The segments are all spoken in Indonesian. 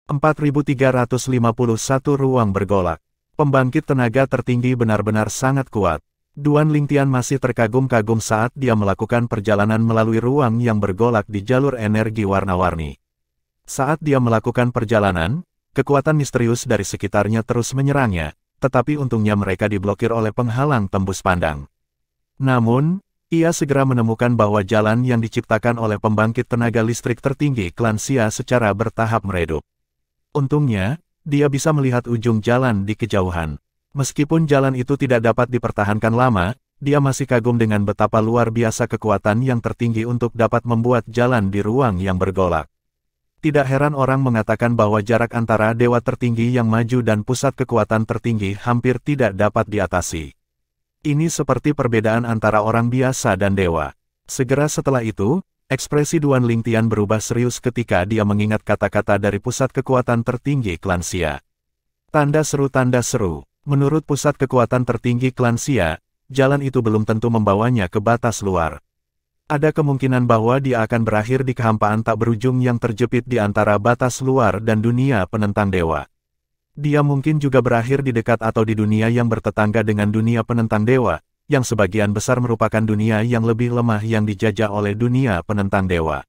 4351 ruang bergolak. Pembangkit tenaga tertinggi benar-benar sangat kuat. Duan Lingtian masih terkagum-kagum saat dia melakukan perjalanan melalui ruang yang bergolak di jalur energi warna-warni. Saat dia melakukan perjalanan, kekuatan misterius dari sekitarnya terus menyerangnya, tetapi untungnya mereka diblokir oleh penghalang tembus pandang. Namun, ia segera menemukan bahwa jalan yang diciptakan oleh pembangkit tenaga listrik tertinggi klan Xia secara bertahap meredup. Untungnya, dia bisa melihat ujung jalan di kejauhan. Meskipun jalan itu tidak dapat dipertahankan lama, dia masih kagum dengan betapa luar biasa kekuatan yang tertinggi untuk dapat membuat jalan di ruang yang bergolak. Tidak heran orang mengatakan bahwa jarak antara dewa tertinggi yang maju dan pusat kekuatan tertinggi hampir tidak dapat diatasi. Ini seperti perbedaan antara orang biasa dan dewa. Segera setelah itu, ekspresi Duan Lingtian berubah serius ketika dia mengingat kata-kata dari pusat kekuatan tertinggi klan Xia. Tanda seru. Menurut pusat kekuatan tertinggi klan Xia, jalan itu belum tentu membawanya ke batas luar. Ada kemungkinan bahwa dia akan berakhir di kehampaan tak berujung yang terjepit di antara batas luar dan dunia penentang dewa. Dia mungkin juga berakhir di dekat atau di dunia yang bertetangga dengan dunia penentang dewa, yang sebagian besar merupakan dunia yang lebih lemah yang dijajah oleh dunia penentang dewa.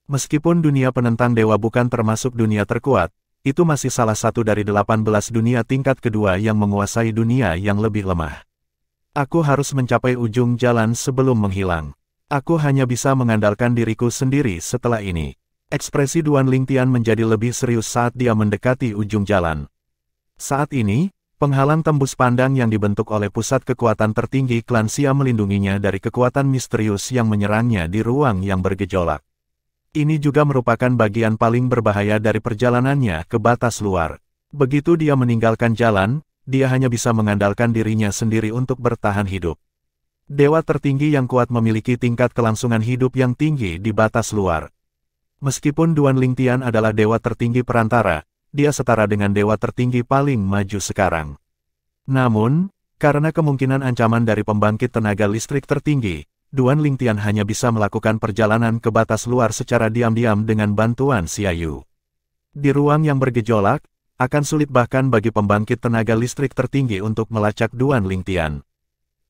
Meskipun dunia penentang dewa bukan termasuk dunia terkuat, itu masih salah satu dari 18 dunia tingkat kedua yang menguasai dunia yang lebih lemah. Aku harus mencapai ujung jalan sebelum menghilang. Aku hanya bisa mengandalkan diriku sendiri setelah ini. Ekspresi Duan Lingtian menjadi lebih serius saat dia mendekati ujung jalan. Saat ini, penghalang tembus pandang yang dibentuk oleh pusat kekuatan tertinggi klan Xia melindunginya dari kekuatan misterius yang menyerangnya di ruang yang bergejolak. Ini juga merupakan bagian paling berbahaya dari perjalanannya ke batas luar. Begitu dia meninggalkan jalan, dia hanya bisa mengandalkan dirinya sendiri untuk bertahan hidup. Dewa tertinggi yang kuat memiliki tingkat kelangsungan hidup yang tinggi di batas luar. Meskipun Duan Lingtian adalah dewa tertinggi perantara, dia setara dengan dewa tertinggi paling maju sekarang. Namun, karena kemungkinan ancaman dari pembangkit tenaga listrik tertinggi, Duan Lingtian hanya bisa melakukan perjalanan ke batas luar secara diam-diam dengan bantuan Xia Yu. Di ruang yang bergejolak, akan sulit bahkan bagi pembangkit tenaga listrik tertinggi untuk melacak Duan Lingtian.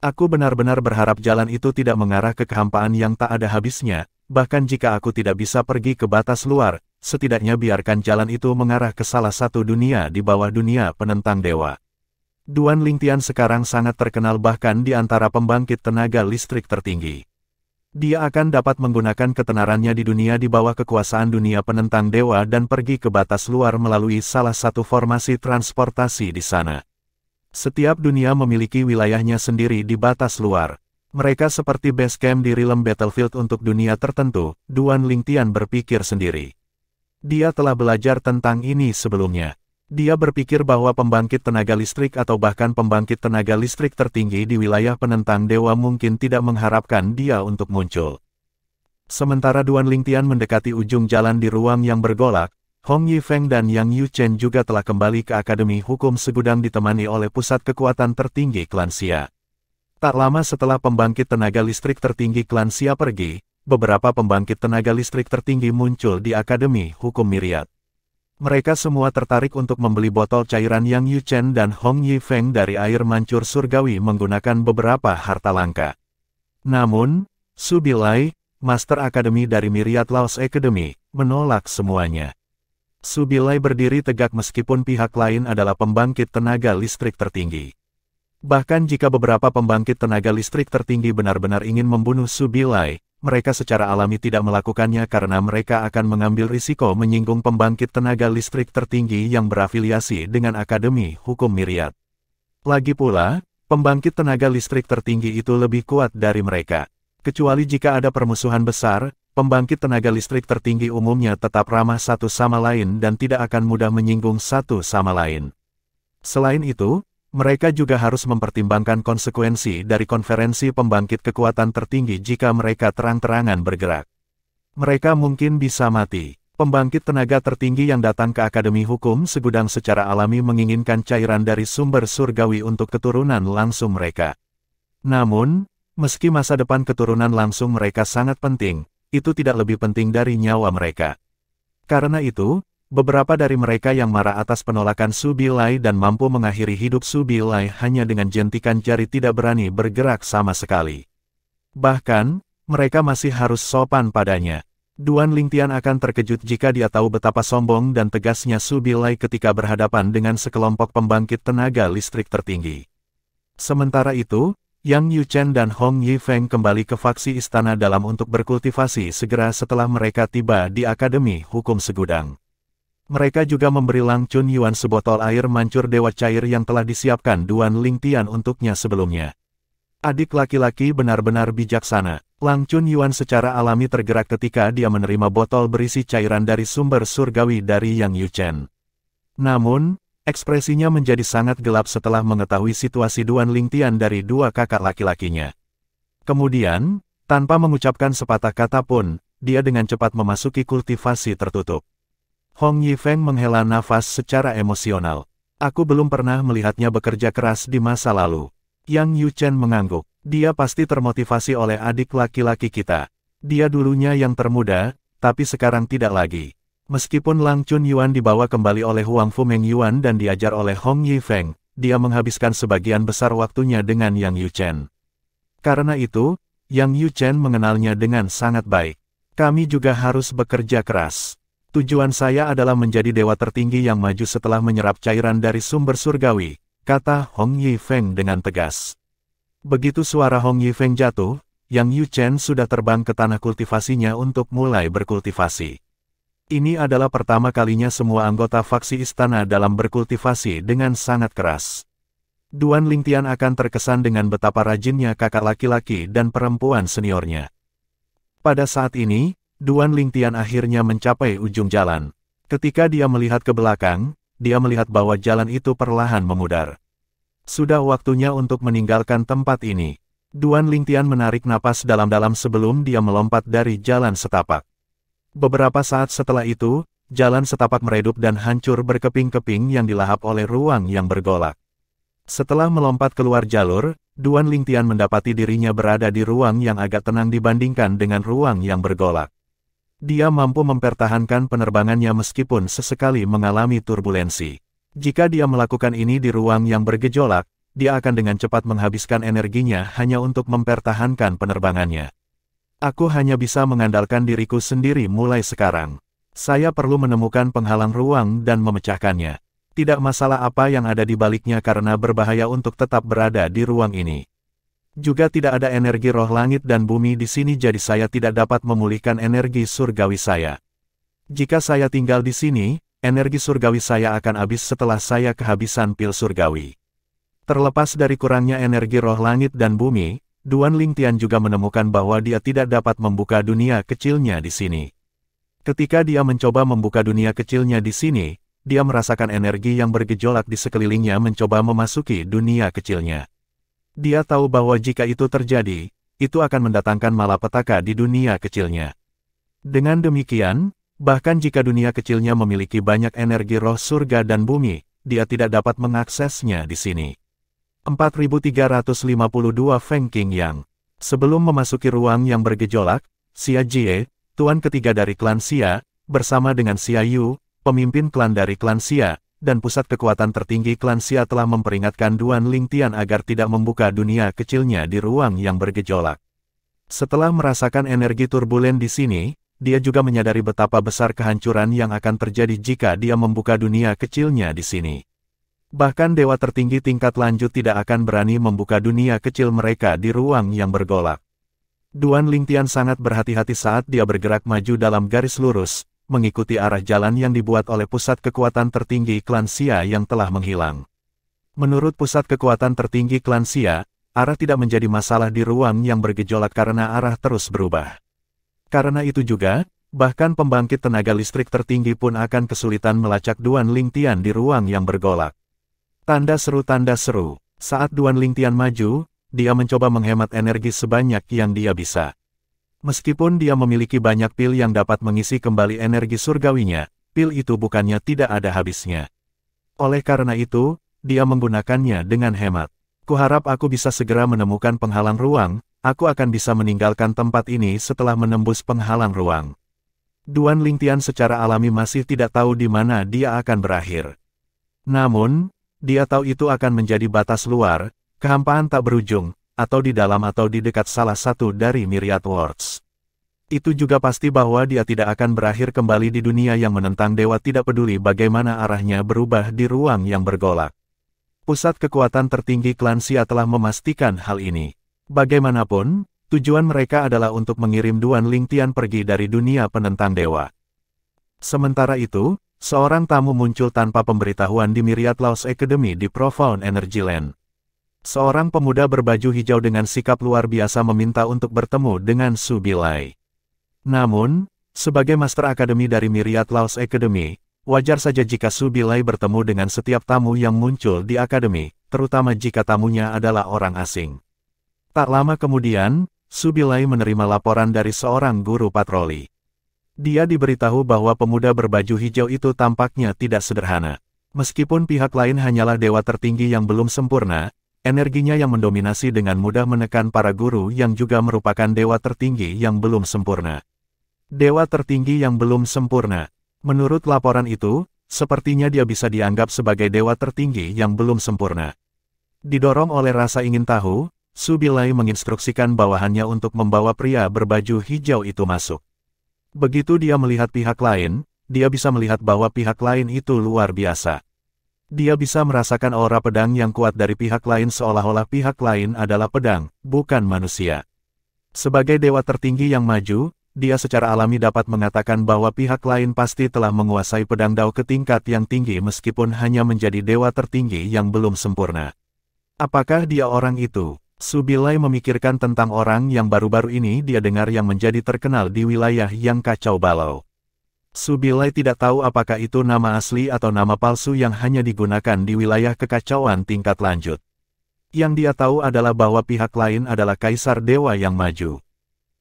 Aku benar-benar berharap jalan itu tidak mengarah ke kehampaan yang tak ada habisnya, bahkan jika aku tidak bisa pergi ke batas luar, setidaknya biarkan jalan itu mengarah ke salah satu dunia di bawah dunia penentang dewa. Duan Lingtian sekarang sangat terkenal bahkan di antara pembangkit tenaga listrik tertinggi. Dia akan dapat menggunakan ketenarannya di dunia di bawah kekuasaan dunia penentang dewa dan pergi ke batas luar melalui salah satu formasi transportasi di sana. Setiap dunia memiliki wilayahnya sendiri di batas luar. Mereka seperti base camp di realm battlefield untuk dunia tertentu, Duan Lingtian berpikir sendiri. Dia telah belajar tentang ini sebelumnya. Dia berpikir bahwa pembangkit tenaga listrik atau bahkan pembangkit tenaga listrik tertinggi di wilayah penentang dewa mungkin tidak mengharapkan dia untuk muncul. Sementara Duan Lingtian mendekati ujung jalan di ruang yang bergolak, Hong Yifeng dan Yang Yuchen juga telah kembali ke Akademi Hukum Segudang ditemani oleh pusat kekuatan tertinggi klan Xia. Tak lama setelah pembangkit tenaga listrik tertinggi klan Xia pergi, beberapa pembangkit tenaga listrik tertinggi muncul di Akademi Hukum Myriad. Mereka semua tertarik untuk membeli botol cairan Yang Yuchen dan Hong Yifeng dari air mancur surgawi menggunakan beberapa harta langka. Namun, Su Bilai, Master Akademi dari Myriad Laos Academy, menolak semuanya. Su Bilai berdiri tegak meskipun pihak lain adalah pembangkit tenaga listrik tertinggi. Bahkan jika beberapa pembangkit tenaga listrik tertinggi benar-benar ingin membunuh Su Bilai, mereka secara alami tidak melakukannya karena mereka akan mengambil risiko menyinggung pembangkit tenaga listrik tertinggi yang berafiliasi dengan Akademi Hukum Myriad. Lagi pula, pembangkit tenaga listrik tertinggi itu lebih kuat dari mereka. Kecuali jika ada permusuhan besar, pembangkit tenaga listrik tertinggi umumnya tetap ramah satu sama lain dan tidak akan mudah menyinggung satu sama lain. Selain itu, mereka juga harus mempertimbangkan konsekuensi dari konferensi pembangkit kekuatan tertinggi jika mereka terang-terangan bergerak. Mereka mungkin bisa mati. Pembangkit tenaga tertinggi yang datang ke Akademi Hukum Segudang secara alami menginginkan cairan dari sumber surgawi untuk keturunan langsung mereka. Namun, meski masa depan keturunan langsung mereka sangat penting, itu tidak lebih penting dari nyawa mereka. Karena itu, Beberapa dari mereka yang marah atas penolakan Su Bilai dan mampu mengakhiri hidup Su Bilai hanya dengan jentikan jari tidak berani bergerak sama sekali. Bahkan, mereka masih harus sopan padanya. Duan Lingtian akan terkejut jika dia tahu betapa sombong dan tegasnya Su Bilai ketika berhadapan dengan sekelompok pembangkit tenaga listrik tertinggi. Sementara itu, Yang Yuchen dan Hong Yifeng kembali ke faksi istana dalam untuk berkultivasi segera setelah mereka tiba di Akademi Hukum Segudang. Mereka juga memberi Lang Chunyuan sebotol air mancur dewa cair yang telah disiapkan Duan Lingtian untuknya sebelumnya. Adik laki-laki benar-benar bijaksana. Lang Chunyuan secara alami tergerak ketika dia menerima botol berisi cairan dari sumber surgawi dari Yang Yuchen. Namun, ekspresinya menjadi sangat gelap setelah mengetahui situasi Duan Lingtian dari dua kakak laki-lakinya. Kemudian, tanpa mengucapkan sepatah kata pun, dia dengan cepat memasuki kultivasi tertutup. Hong Yifeng menghela nafas secara emosional. Aku belum pernah melihatnya bekerja keras di masa lalu. Yang Yuchen mengangguk. Dia pasti termotivasi oleh adik laki-laki kita. Dia dulunya yang termuda, tapi sekarang tidak lagi. Meskipun Lang Chunyuan dibawa kembali oleh Huang Fumeng Yuan dan diajar oleh Hong Yifeng, dia menghabiskan sebagian besar waktunya dengan Yang Yuchen. Karena itu, Yang Yuchen mengenalnya dengan sangat baik. Kami juga harus bekerja keras. Tujuan saya adalah menjadi dewa tertinggi yang maju setelah menyerap cairan dari sumber surgawi, kata Hong Yifeng dengan tegas. Begitu suara Hong Yifeng jatuh, Yang Yuchen sudah terbang ke tanah kultivasinya untuk mulai berkultivasi. Ini adalah pertama kalinya semua anggota faksi istana dalam berkultivasi dengan sangat keras. Duan Lingtian akan terkesan dengan betapa rajinnya kakak laki-laki dan perempuan seniornya. Pada saat ini, Duan Lingtian akhirnya mencapai ujung jalan. Ketika dia melihat ke belakang, dia melihat bahwa jalan itu perlahan memudar. Sudah waktunya untuk meninggalkan tempat ini. Duan Lingtian menarik napas dalam-dalam sebelum dia melompat dari jalan setapak. Beberapa saat setelah itu, jalan setapak meredup dan hancur berkeping-keping yang dilahap oleh ruang yang bergolak. Setelah melompat keluar jalur, Duan Lingtian mendapati dirinya berada di ruang yang agak tenang dibandingkan dengan ruang yang bergolak. Dia mampu mempertahankan penerbangannya meskipun sesekali mengalami turbulensi. Jika dia melakukan ini di ruang yang bergejolak, dia akan dengan cepat menghabiskan energinya hanya untuk mempertahankan penerbangannya. Aku hanya bisa mengandalkan diriku sendiri mulai sekarang. Saya perlu menemukan penghalang ruang dan memecahkannya. Tidak masalah apa yang ada di baliknya karena berbahaya untuk tetap berada di ruang ini. Juga tidak ada energi roh langit dan bumi di sini jadi saya tidak dapat memulihkan energi surgawi saya. Jika saya tinggal di sini, energi surgawi saya akan habis setelah saya kehabisan pil surgawi. Terlepas dari kurangnya energi roh langit dan bumi, Duan Lingtian juga menemukan bahwa dia tidak dapat membuka dunia kecilnya di sini. Ketika dia mencoba membuka dunia kecilnya di sini, dia merasakan energi yang bergejolak di sekelilingnya mencoba memasuki dunia kecilnya. Dia tahu bahwa jika itu terjadi, itu akan mendatangkan malapetaka di dunia kecilnya. Dengan demikian, bahkan jika dunia kecilnya memiliki banyak energi roh surga dan bumi, dia tidak dapat mengaksesnya di sini. 4352 Feng Qingyang. Sebelum memasuki ruang yang bergejolak, Xia Jie, tuan ketiga dari klan Xia, bersama dengan Xia Yu, pemimpin klan dari klan Xia, dan pusat kekuatan tertinggi klan Xia telah memperingatkan Duan Lingtian agar tidak membuka dunia kecilnya di ruang yang bergejolak. Setelah merasakan energi turbulen di sini, dia juga menyadari betapa besar kehancuran yang akan terjadi jika dia membuka dunia kecilnya di sini. Bahkan dewa tertinggi tingkat lanjut tidak akan berani membuka dunia kecil mereka di ruang yang bergolak. Duan Lingtian sangat berhati-hati saat dia bergerak maju dalam garis lurus, mengikuti arah jalan yang dibuat oleh pusat kekuatan tertinggi klan Xia yang telah menghilang. Menurut pusat kekuatan tertinggi klan Xia, arah tidak menjadi masalah di ruang yang bergejolak karena arah terus berubah. Karena itu juga, bahkan pembangkit tenaga listrik tertinggi pun akan kesulitan melacak Duan Lingtian di ruang yang bergolak. Tanda seru, saat Duan Lingtian maju, dia mencoba menghemat energi sebanyak yang dia bisa. Meskipun dia memiliki banyak pil yang dapat mengisi kembali energi surgawinya, pil itu bukannya tidak ada habisnya. Oleh karena itu, dia menggunakannya dengan hemat. Kuharap aku bisa segera menemukan penghalang ruang, aku akan bisa meninggalkan tempat ini setelah menembus penghalang ruang. Duan Lingtian secara alami masih tidak tahu di mana dia akan berakhir. Namun, dia tahu itu akan menjadi batas luar, kehampaan tak berujung, atau di dalam atau di dekat salah satu dari Myriad Worlds. Itu juga pasti bahwa dia tidak akan berakhir kembali di dunia yang menentang dewa, tidak peduli bagaimana arahnya berubah di ruang yang bergolak. Pusat kekuatan tertinggi klan Xia telah memastikan hal ini. Bagaimanapun, tujuan mereka adalah untuk mengirim Duan Lingtian pergi dari dunia penentang dewa. Sementara itu, seorang tamu muncul tanpa pemberitahuan di Myriad Laws Academy di Profound Energy Land. Seorang pemuda berbaju hijau dengan sikap luar biasa meminta untuk bertemu dengan Su Bilai. Namun, sebagai Master Akademi dari Myriad Laws Academy, wajar saja jika Su Bilai bertemu dengan setiap tamu yang muncul di akademi, terutama jika tamunya adalah orang asing. Tak lama kemudian, Su Bilai menerima laporan dari seorang guru patroli. Dia diberitahu bahwa pemuda berbaju hijau itu tampaknya tidak sederhana. Meskipun pihak lain hanyalah dewa tertinggi yang belum sempurna, energinya yang mendominasi dengan mudah menekan para guru yang juga merupakan dewa tertinggi yang belum sempurna. Dewa tertinggi yang belum sempurna. Menurut laporan itu, sepertinya dia bisa dianggap sebagai dewa tertinggi yang belum sempurna. Didorong oleh rasa ingin tahu, Su Bilai menginstruksikan bawahannya untuk membawa pria berbaju hijau itu masuk. Begitu dia melihat pihak lain, dia bisa melihat bahwa pihak lain itu luar biasa. Dia bisa merasakan aura pedang yang kuat dari pihak lain seolah-olah pihak lain adalah pedang, bukan manusia. Sebagai dewa tertinggi yang maju, dia secara alami dapat mengatakan bahwa pihak lain pasti telah menguasai pedang Dao ke tingkat yang tinggi meskipun hanya menjadi dewa tertinggi yang belum sempurna. Apakah dia orang itu? Su Bilai memikirkan tentang orang yang baru-baru ini dia dengar yang menjadi terkenal di wilayah yang kacau balau. Su Bilai tidak tahu apakah itu nama asli atau nama palsu yang hanya digunakan di wilayah kekacauan tingkat lanjut. Yang dia tahu adalah bahwa pihak lain adalah Kaisar Dewa yang maju.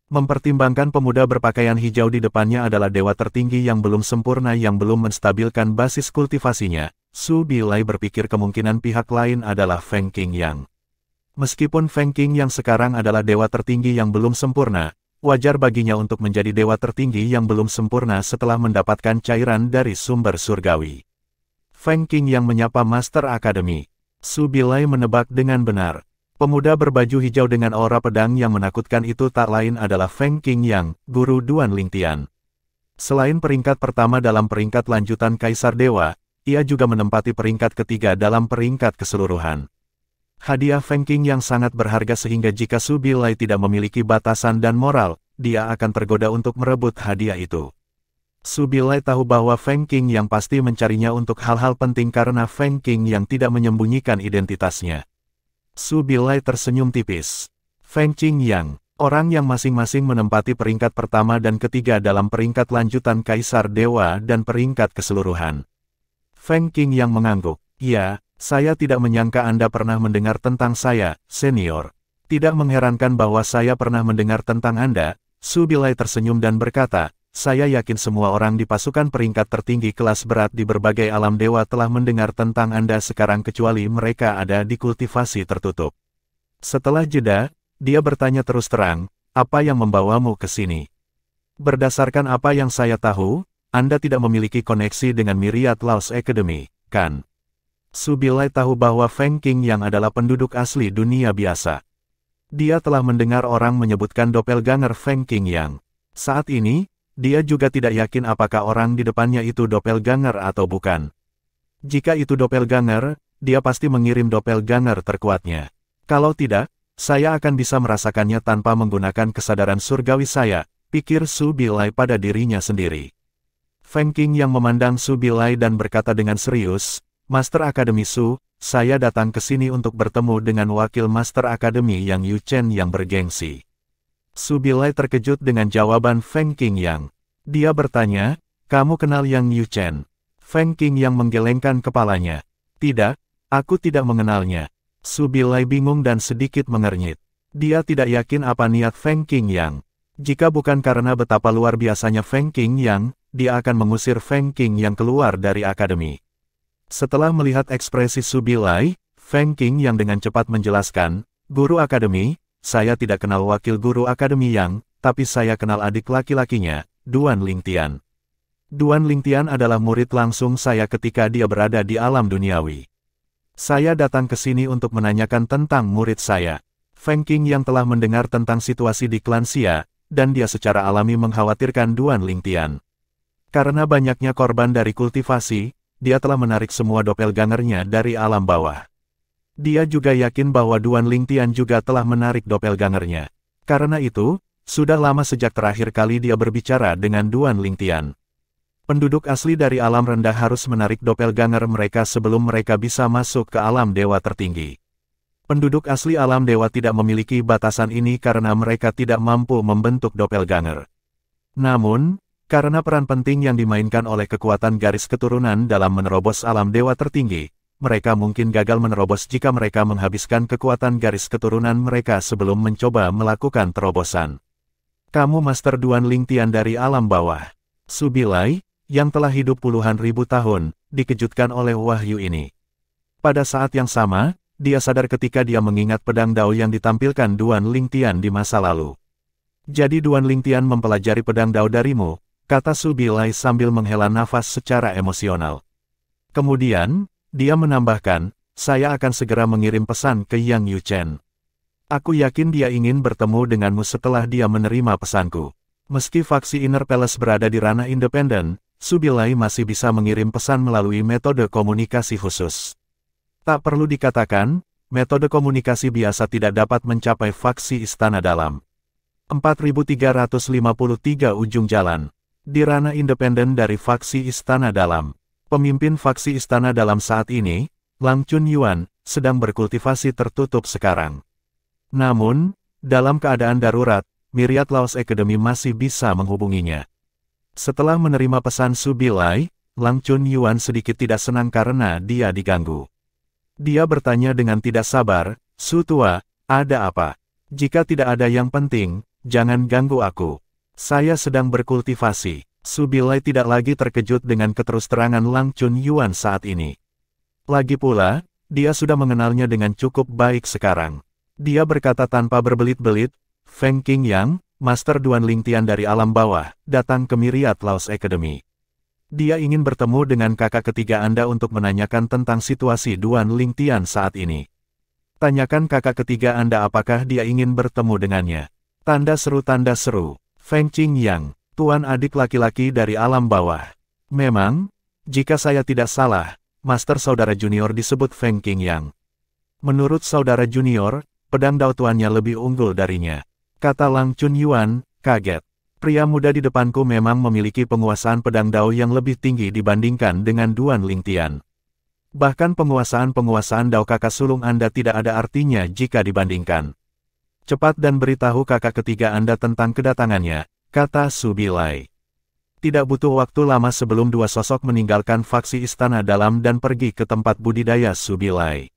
Mempertimbangkan pemuda berpakaian hijau di depannya adalah dewa tertinggi yang belum sempurna yang belum menstabilkan basis kultivasinya, Su Bilai berpikir kemungkinan pihak lain adalah Feng Qingyang. Meskipun Feng Qingyang sekarang adalah dewa tertinggi yang belum sempurna, wajar baginya untuk menjadi dewa tertinggi yang belum sempurna setelah mendapatkan cairan dari sumber surgawi. Feng Qingyang menyapa Master Akademi. Su Bilai menebak dengan benar. Pemuda berbaju hijau dengan aura pedang yang menakutkan itu tak lain adalah Feng Qingyang, guru Duan Lingtian. Selain peringkat pertama dalam peringkat lanjutan Kaisar Dewa, ia juga menempati peringkat ketiga dalam peringkat keseluruhan. Hadiah Feng Qingyang sangat berharga sehingga jika Su Bilai tidak memiliki batasan dan moral, dia akan tergoda untuk merebut hadiah itu. Su Bilai tahu bahwa Feng Qingyang pasti mencarinya untuk hal-hal penting karena Feng Qingyang tidak menyembunyikan identitasnya. Su Bilai tersenyum tipis. Feng Qingyang, orang yang masing-masing menempati peringkat pertama dan ketiga dalam peringkat lanjutan Kaisar Dewa dan peringkat keseluruhan. Feng Qingyang mengangguk. Ya, saya tidak menyangka Anda pernah mendengar tentang saya, senior. Tidak mengherankan bahwa saya pernah mendengar tentang Anda. Su Bilai tersenyum dan berkata, saya yakin semua orang di pasukan peringkat tertinggi kelas berat di berbagai alam dewa telah mendengar tentang Anda sekarang kecuali mereka ada di kultivasi tertutup. Setelah jeda, dia bertanya terus terang, apa yang membawamu ke sini? Berdasarkan apa yang saya tahu, Anda tidak memiliki koneksi dengan Myriad Laws Academy, kan? Su Bilai tahu bahwa Feng Qingyang adalah penduduk asli dunia biasa. Dia telah mendengar orang menyebutkan doppelganger Feng Qingyang. Saat ini, dia juga tidak yakin apakah orang di depannya itu doppelganger atau bukan. Jika itu doppelganger, dia pasti mengirim doppelganger terkuatnya. Kalau tidak, saya akan bisa merasakannya tanpa menggunakan kesadaran surgawi saya, pikir Su Bilai pada dirinya sendiri. Feng Qingyang memandang Su Bilai dan berkata dengan serius, Master Akademi Su, saya datang ke sini untuk bertemu dengan wakil Master Akademi yang Yu Chen yang bergengsi. Su Bilai terkejut dengan jawaban Feng Qingyang. Dia bertanya, kamu kenal Yang Yu Chen? Feng Qingyang menggelengkan kepalanya. Tidak, aku tidak mengenalnya. Su Bilai bingung dan sedikit mengernyit. Dia tidak yakin apa niat Feng Qingyang. Jika bukan karena betapa luar biasanya Feng Qingyang, dia akan mengusir Feng Qingyang keluar dari akademi. Setelah melihat ekspresi Su Bilai, Feng Qingyang dengan cepat menjelaskan, Guru Akademi, saya tidak kenal wakil guru akademi Yang, tapi saya kenal adik laki-lakinya, Duan Lingtian. Duan Lingtian adalah murid langsung saya ketika dia berada di alam duniawi. Saya datang ke sini untuk menanyakan tentang murid saya, Feng Qing yang telah mendengar tentang situasi di klan Xia, dan dia secara alami mengkhawatirkan Duan Lingtian. Karena banyaknya korban dari kultivasi, dia telah menarik semua doppelgangernya dari alam bawah. Dia juga yakin bahwa Duan Lingtian juga telah menarik doppelgangernya. Karena itu, sudah lama sejak terakhir kali dia berbicara dengan Duan Lingtian. Penduduk asli dari alam rendah harus menarik doppelganger mereka sebelum mereka bisa masuk ke alam dewa tertinggi. Penduduk asli alam dewa tidak memiliki batasan ini karena mereka tidak mampu membentuk doppelganger. Namun, karena peran penting yang dimainkan oleh kekuatan garis keturunan dalam menerobos alam dewa tertinggi, mereka mungkin gagal menerobos jika mereka menghabiskan kekuatan garis keturunan mereka sebelum mencoba melakukan terobosan. Kamu Master Duan Lingtian dari alam bawah. Subilai, yang telah hidup puluhan ribu tahun, dikejutkan oleh wahyu ini. Pada saat yang sama, dia sadar ketika dia mengingat pedang Dao yang ditampilkan Duan Lingtian di masa lalu. Jadi Duan Lingtian mempelajari pedang Dao darimu, kata Subilai sambil menghela nafas secara emosional. Kemudian, dia menambahkan, saya akan segera mengirim pesan ke Yang Yuchen. Aku yakin dia ingin bertemu denganmu setelah dia menerima pesanku. Meski faksi Inner Palace berada di ranah independen, Subilai masih bisa mengirim pesan melalui metode komunikasi khusus. Tak perlu dikatakan, metode komunikasi biasa tidak dapat mencapai faksi Istana Dalam. 4353 ujung jalan. Di ranah independen dari faksi Istana Dalam. Pemimpin faksi Istana Dalam saat ini, Lang Chunyuan, sedang berkultivasi tertutup sekarang. Namun, dalam keadaan darurat, Myriad Laos Academy masih bisa menghubunginya. Setelah menerima pesan Subilai, Lang Chunyuan sedikit tidak senang karena dia diganggu. Dia bertanya dengan tidak sabar, Su Tua, ada apa? Jika tidak ada yang penting, jangan ganggu aku. Saya sedang berkultivasi. Subilai tidak lagi terkejut dengan keterus-terangan Lang Chunyuan saat ini. Lagi pula, dia sudah mengenalnya dengan cukup baik sekarang. Dia berkata tanpa berbelit-belit, Feng Qing Yang, Master Duan Lingtian dari alam bawah, datang ke Myriad Laos Academy. Dia ingin bertemu dengan kakak ketiga Anda untuk menanyakan tentang situasi Duan Lingtian saat ini. Tanyakan kakak ketiga Anda apakah dia ingin bertemu dengannya. Tanda seru, Feng Qing Yang, tuan adik laki-laki dari alam bawah. Memang, jika saya tidak salah, Master Saudara Junior disebut Feng Qing Yang. Menurut Saudara Junior, pedang Dao tuannya lebih unggul darinya. Kata Lang Chunyuan, kaget. Pria muda di depanku memang memiliki penguasaan pedang Dao yang lebih tinggi dibandingkan dengan Duan Lingtian. Bahkan penguasaan Dao kakak sulung Anda tidak ada artinya jika dibandingkan. Cepat dan beritahu kakak ketiga Anda tentang kedatangannya, kata Subilai. Tidak butuh waktu lama sebelum dua sosok meninggalkan faksi Istana Dalam dan pergi ke tempat budidaya Subilai.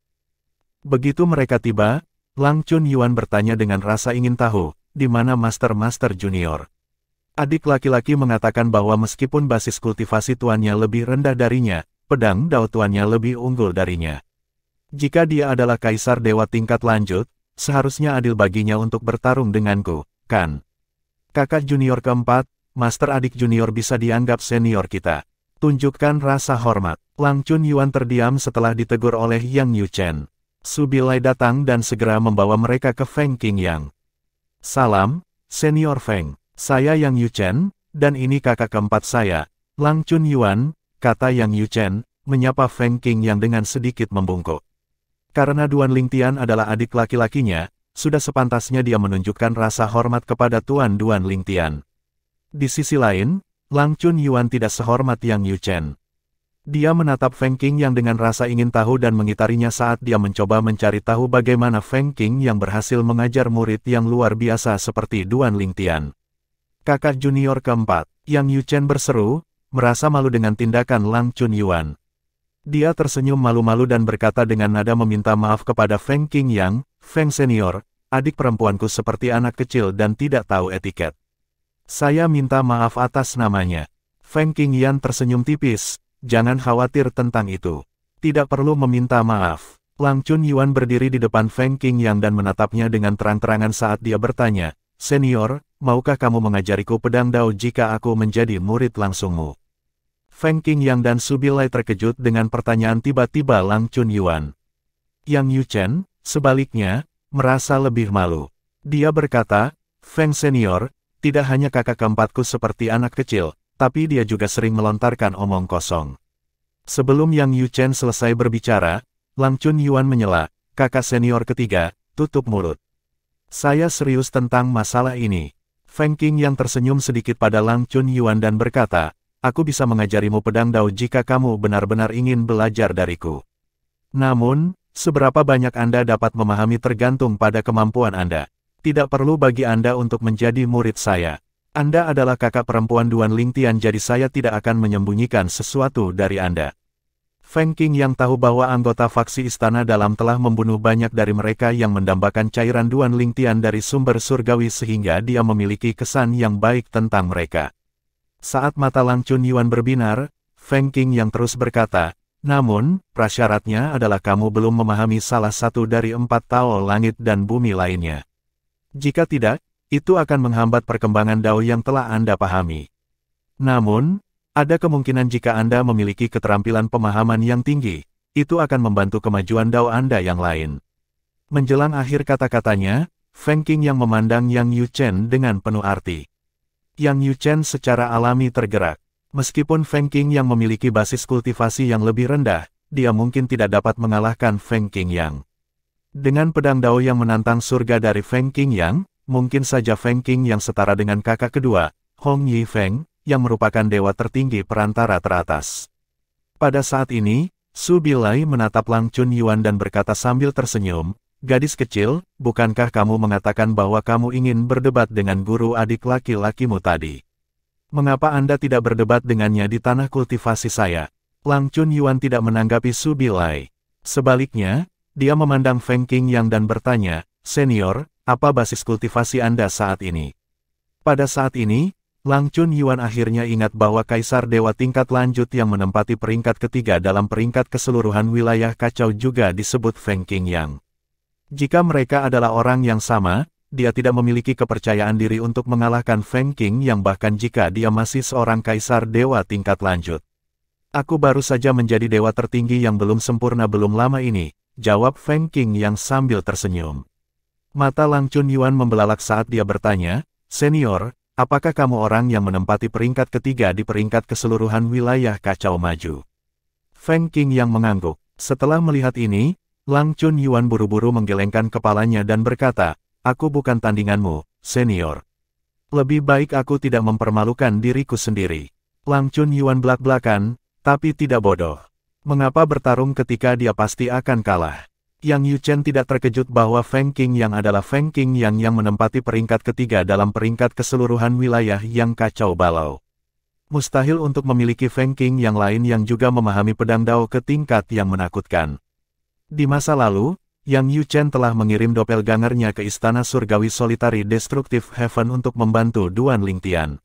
Begitu mereka tiba, Lang Chunyuan bertanya dengan rasa ingin tahu, di mana Master Junior. Adik laki-laki mengatakan bahwa meskipun basis kultivasi tuannya lebih rendah darinya, pedang Dao tuannya lebih unggul darinya. Jika dia adalah kaisar dewa tingkat lanjut, seharusnya adil baginya untuk bertarung denganku, kan? Kakak junior keempat, Master adik junior bisa dianggap senior kita. Tunjukkan rasa hormat. Lang Chunyuan terdiam setelah ditegur oleh Yang Yuchen. Subilai datang dan segera membawa mereka ke Feng Qing Yang. Salam, Senior Feng. Saya Yang Yuchen, dan ini kakak keempat saya, Lang Chunyuan, kata Yang Yuchen, menyapa Feng Qing Yang dengan sedikit membungkuk. Karena Duan Lingtian adalah adik laki-lakinya, sudah sepantasnya dia menunjukkan rasa hormat kepada Tuan Duan Lingtian. Di sisi lain, Lang Chunyuan tidak sehormat Yang Yuchen. Dia menatap Feng Qing Yang dengan rasa ingin tahu dan mengitarinya saat dia mencoba mencari tahu bagaimana Feng Qing Yang berhasil mengajar murid yang luar biasa seperti Duan Lingtian. Kakak junior keempat, Yang Yuchen berseru, merasa malu dengan tindakan Lang Chunyuan. Dia tersenyum malu-malu dan berkata dengan nada meminta maaf kepada Feng Qing Yang, Feng Senior, adik perempuanku seperti anak kecil dan tidak tahu etiket. Saya minta maaf atas namanya. Feng Qing Yang tersenyum tipis. Jangan khawatir tentang itu. Tidak perlu meminta maaf. Lang Chunyuan berdiri di depan Feng Qing Yang dan menatapnya dengan terang-terangan saat dia bertanya, Senior, maukah kamu mengajariku pedang Dao jika aku menjadi murid langsungmu? Feng Qingyang dan Su Bilai terkejut dengan pertanyaan tiba-tiba Lang Chunyuan. Yang Yu Chen, sebaliknya, merasa lebih malu. Dia berkata, Feng Senior, tidak hanya kakak keempatku seperti anak kecil, tapi dia juga sering melontarkan omong kosong. Sebelum Yang Yu Chen selesai berbicara, Lang Chunyuan menyela, kakak senior ketiga, tutup mulut. Saya serius tentang masalah ini. Feng Qingyang tersenyum sedikit pada Lang Chunyuan dan berkata, aku bisa mengajarimu pedang Dao jika kamu benar-benar ingin belajar dariku. Namun, seberapa banyak Anda dapat memahami tergantung pada kemampuan Anda. Tidak perlu bagi Anda untuk menjadi murid saya. Anda adalah kakak perempuan Duan Lingtian jadi saya tidak akan menyembunyikan sesuatu dari Anda. Feng Qingyang tahu bahwa anggota faksi Istana Dalam telah membunuh banyak dari mereka yang mendambakan cairan Duan Lingtian dari sumber surgawi sehingga dia memiliki kesan yang baik tentang mereka. Saat mata Lang Chunyuan berbinar, Feng Qingyang terus berkata, namun, prasyaratnya adalah kamu belum memahami salah satu dari 4 Tao langit dan bumi lainnya. Jika tidak, itu akan menghambat perkembangan Dao yang telah Anda pahami. Namun, ada kemungkinan jika Anda memiliki keterampilan pemahaman yang tinggi, itu akan membantu kemajuan Dao Anda yang lain. Menjelang akhir kata-katanya, Feng Qingyang memandang Yang Yu Chen dengan penuh arti. Yang Yu Chen secara alami tergerak. Meskipun Feng Qingyang memiliki basis kultivasi yang lebih rendah, dia mungkin tidak dapat mengalahkan Feng Qingyang. Dengan pedang Dao yang menantang surga dari Feng Qingyang, mungkin saja Feng Qingyang setara dengan kakak kedua, Hong Yifeng, yang merupakan dewa tertinggi perantara teratas. Pada saat ini, Su Bilai menatap Lang Chunyuan dan berkata sambil tersenyum, gadis kecil, bukankah kamu mengatakan bahwa kamu ingin berdebat dengan guru adik laki-lakimu tadi? Mengapa Anda tidak berdebat dengannya di tanah kultivasi saya? Lang Chunyuan tidak menanggapi Su Bilai. Sebaliknya, dia memandang Feng Qingyang dan bertanya, senior, apa basis kultivasi Anda saat ini? Pada saat ini, Lang Chunyuan akhirnya ingat bahwa Kaisar Dewa tingkat lanjut yang menempati peringkat ketiga dalam peringkat keseluruhan wilayah kacau juga disebut Feng Qingyang. Jika mereka adalah orang yang sama, dia tidak memiliki kepercayaan diri untuk mengalahkan Feng Qingyang bahkan jika dia masih seorang Kaisar Dewa tingkat lanjut. Aku baru saja menjadi dewa tertinggi yang belum sempurna belum lama ini, jawab Feng Qingyang sambil tersenyum. Mata Lang Chunyuan membelalak saat dia bertanya, senior, apakah kamu orang yang menempati peringkat ketiga di peringkat keseluruhan wilayah kacau maju? Feng Qingyang mengangguk. Setelah melihat ini, Lang Chunyuan buru-buru menggelengkan kepalanya dan berkata, aku bukan tandinganmu, senior. Lebih baik aku tidak mempermalukan diriku sendiri. Lang Chunyuan belak-belakan, tapi tidak bodoh. Mengapa bertarung ketika dia pasti akan kalah? Yang Yu Chen tidak terkejut bahwa Feng Qingyang adalah Feng Qingyang yang menempati peringkat ketiga dalam peringkat keseluruhan wilayah yang kacau balau. Mustahil untuk memiliki Feng Qingyang lain yang juga memahami pedang Dao ke tingkat yang menakutkan. Di masa lalu, Yang Yu Chen telah mengirim doppelgangernya ke Istana Surgawi Solitary Destructive Heaven untuk membantu Duan Lingtian.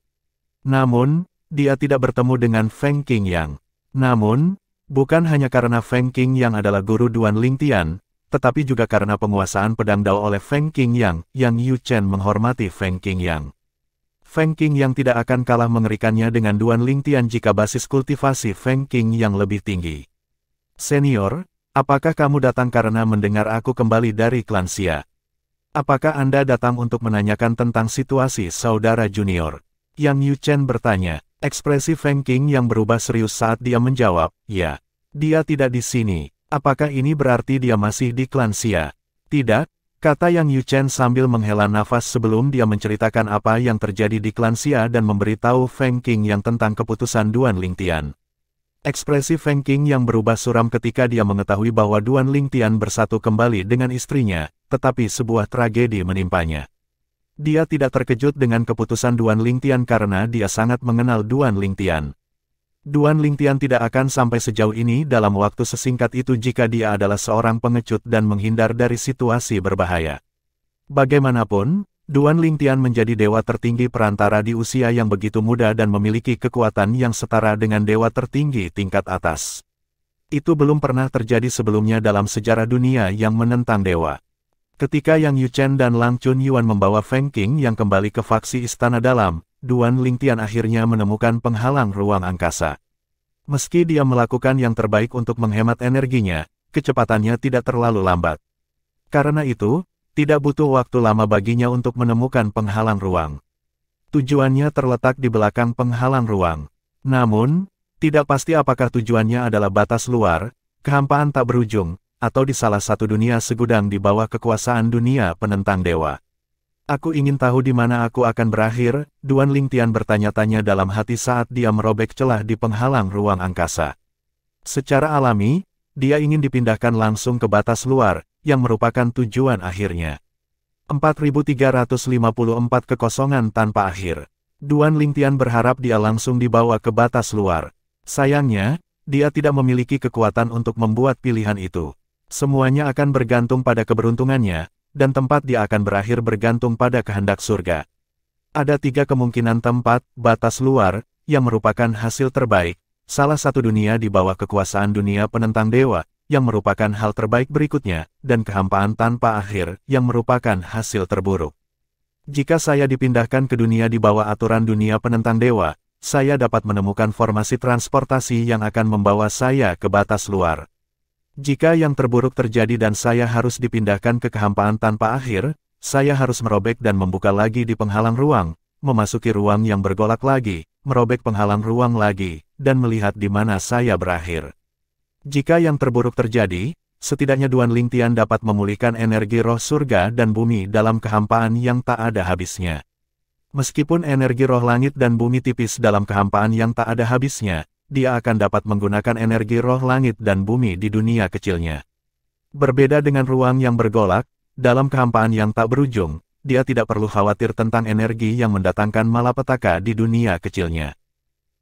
Namun, dia tidak bertemu dengan Feng Qingyang. Namun, bukan hanya karena Feng Qingyang adalah guru Duan Lingtian, tetapi juga karena penguasaan pedang Dao oleh Feng Qingyang, Yang Yu Chen menghormati Feng Qingyang. Feng Qingyang tidak akan kalah mengerikannya dengan Duan Lingtian jika basis kultivasi Feng Qingyang lebih tinggi. Senior, apakah kamu datang karena mendengar aku kembali dari klan Xia? Apakah Anda datang untuk menanyakan tentang situasi saudara junior? Yang Yu Chen bertanya. Ekspresi Feng Qingyang berubah serius saat dia menjawab, ya. Dia tidak di sini. Apakah ini berarti dia masih di klan Xia? Tidak, kata Yang Yu Chen sambil menghela nafas sebelum dia menceritakan apa yang terjadi di klan Xia dan memberitahu Feng Qingyang tentang keputusan Duan Lingtian. Ekspresi Feng Qingyang berubah suram ketika dia mengetahui bahwa Duan Lingtian bersatu kembali dengan istrinya, tetapi sebuah tragedi menimpanya. Dia tidak terkejut dengan keputusan Duan Lingtian karena dia sangat mengenal Duan Lingtian. Duan Lingtian tidak akan sampai sejauh ini dalam waktu sesingkat itu jika dia adalah seorang pengecut dan menghindar dari situasi berbahaya. Bagaimanapun, Duan Lingtian menjadi dewa tertinggi perantara di usia yang begitu muda dan memiliki kekuatan yang setara dengan dewa tertinggi tingkat atas. Itu belum pernah terjadi sebelumnya dalam sejarah dunia yang menentang dewa. Ketika Yang Yuchen dan Lang Chunyuan membawa Feng Qing yang kembali ke faksi Istana Dalam, Duan Lingtian akhirnya menemukan penghalang ruang angkasa. Meski dia melakukan yang terbaik untuk menghemat energinya, kecepatannya tidak terlalu lambat. Karena itu, tidak butuh waktu lama baginya untuk menemukan penghalang ruang. Tujuannya terletak di belakang penghalang ruang. Namun, tidak pasti apakah tujuannya adalah batas luar, kehampaan tak berujung, atau di salah satu dunia segudang di bawah kekuasaan dunia penentang dewa. Aku ingin tahu di mana aku akan berakhir, Duan Lingtian bertanya-tanya dalam hati saat dia merobek celah di penghalang ruang angkasa. Secara alami, dia ingin dipindahkan langsung ke batas luar, yang merupakan tujuan akhirnya. 4354 kekosongan tanpa akhir. Duan Lingtian berharap dia langsung dibawa ke batas luar. Sayangnya, dia tidak memiliki kekuatan untuk membuat pilihan itu. Semuanya akan bergantung pada keberuntungannya, dan tempat dia akan berakhir bergantung pada kehendak surga. Ada 3 kemungkinan tempat, batas luar, yang merupakan hasil terbaik, salah satu dunia di bawah kekuasaan dunia penentang dewa, yang merupakan hal terbaik berikutnya, dan kehampaan tanpa akhir, yang merupakan hasil terburuk. Jika saya dipindahkan ke dunia di bawah aturan dunia penentang dewa, saya dapat menemukan formasi transportasi yang akan membawa saya ke batas luar. Jika yang terburuk terjadi dan saya harus dipindahkan ke kehampaan tanpa akhir, saya harus merobek dan membuka lagi di penghalang ruang, memasuki ruang yang bergolak lagi, merobek penghalang ruang lagi, dan melihat di mana saya berakhir. Jika yang terburuk terjadi, setidaknya Duan Lingtian dapat memulihkan energi roh surga dan bumi dalam kehampaan yang tak ada habisnya. Meskipun energi roh langit dan bumi tipis dalam kehampaan yang tak ada habisnya, dia akan dapat menggunakan energi roh langit dan bumi di dunia kecilnya. Berbeda dengan ruang yang bergolak, dalam kehampaan yang tak berujung, dia tidak perlu khawatir tentang energi yang mendatangkan malapetaka di dunia kecilnya.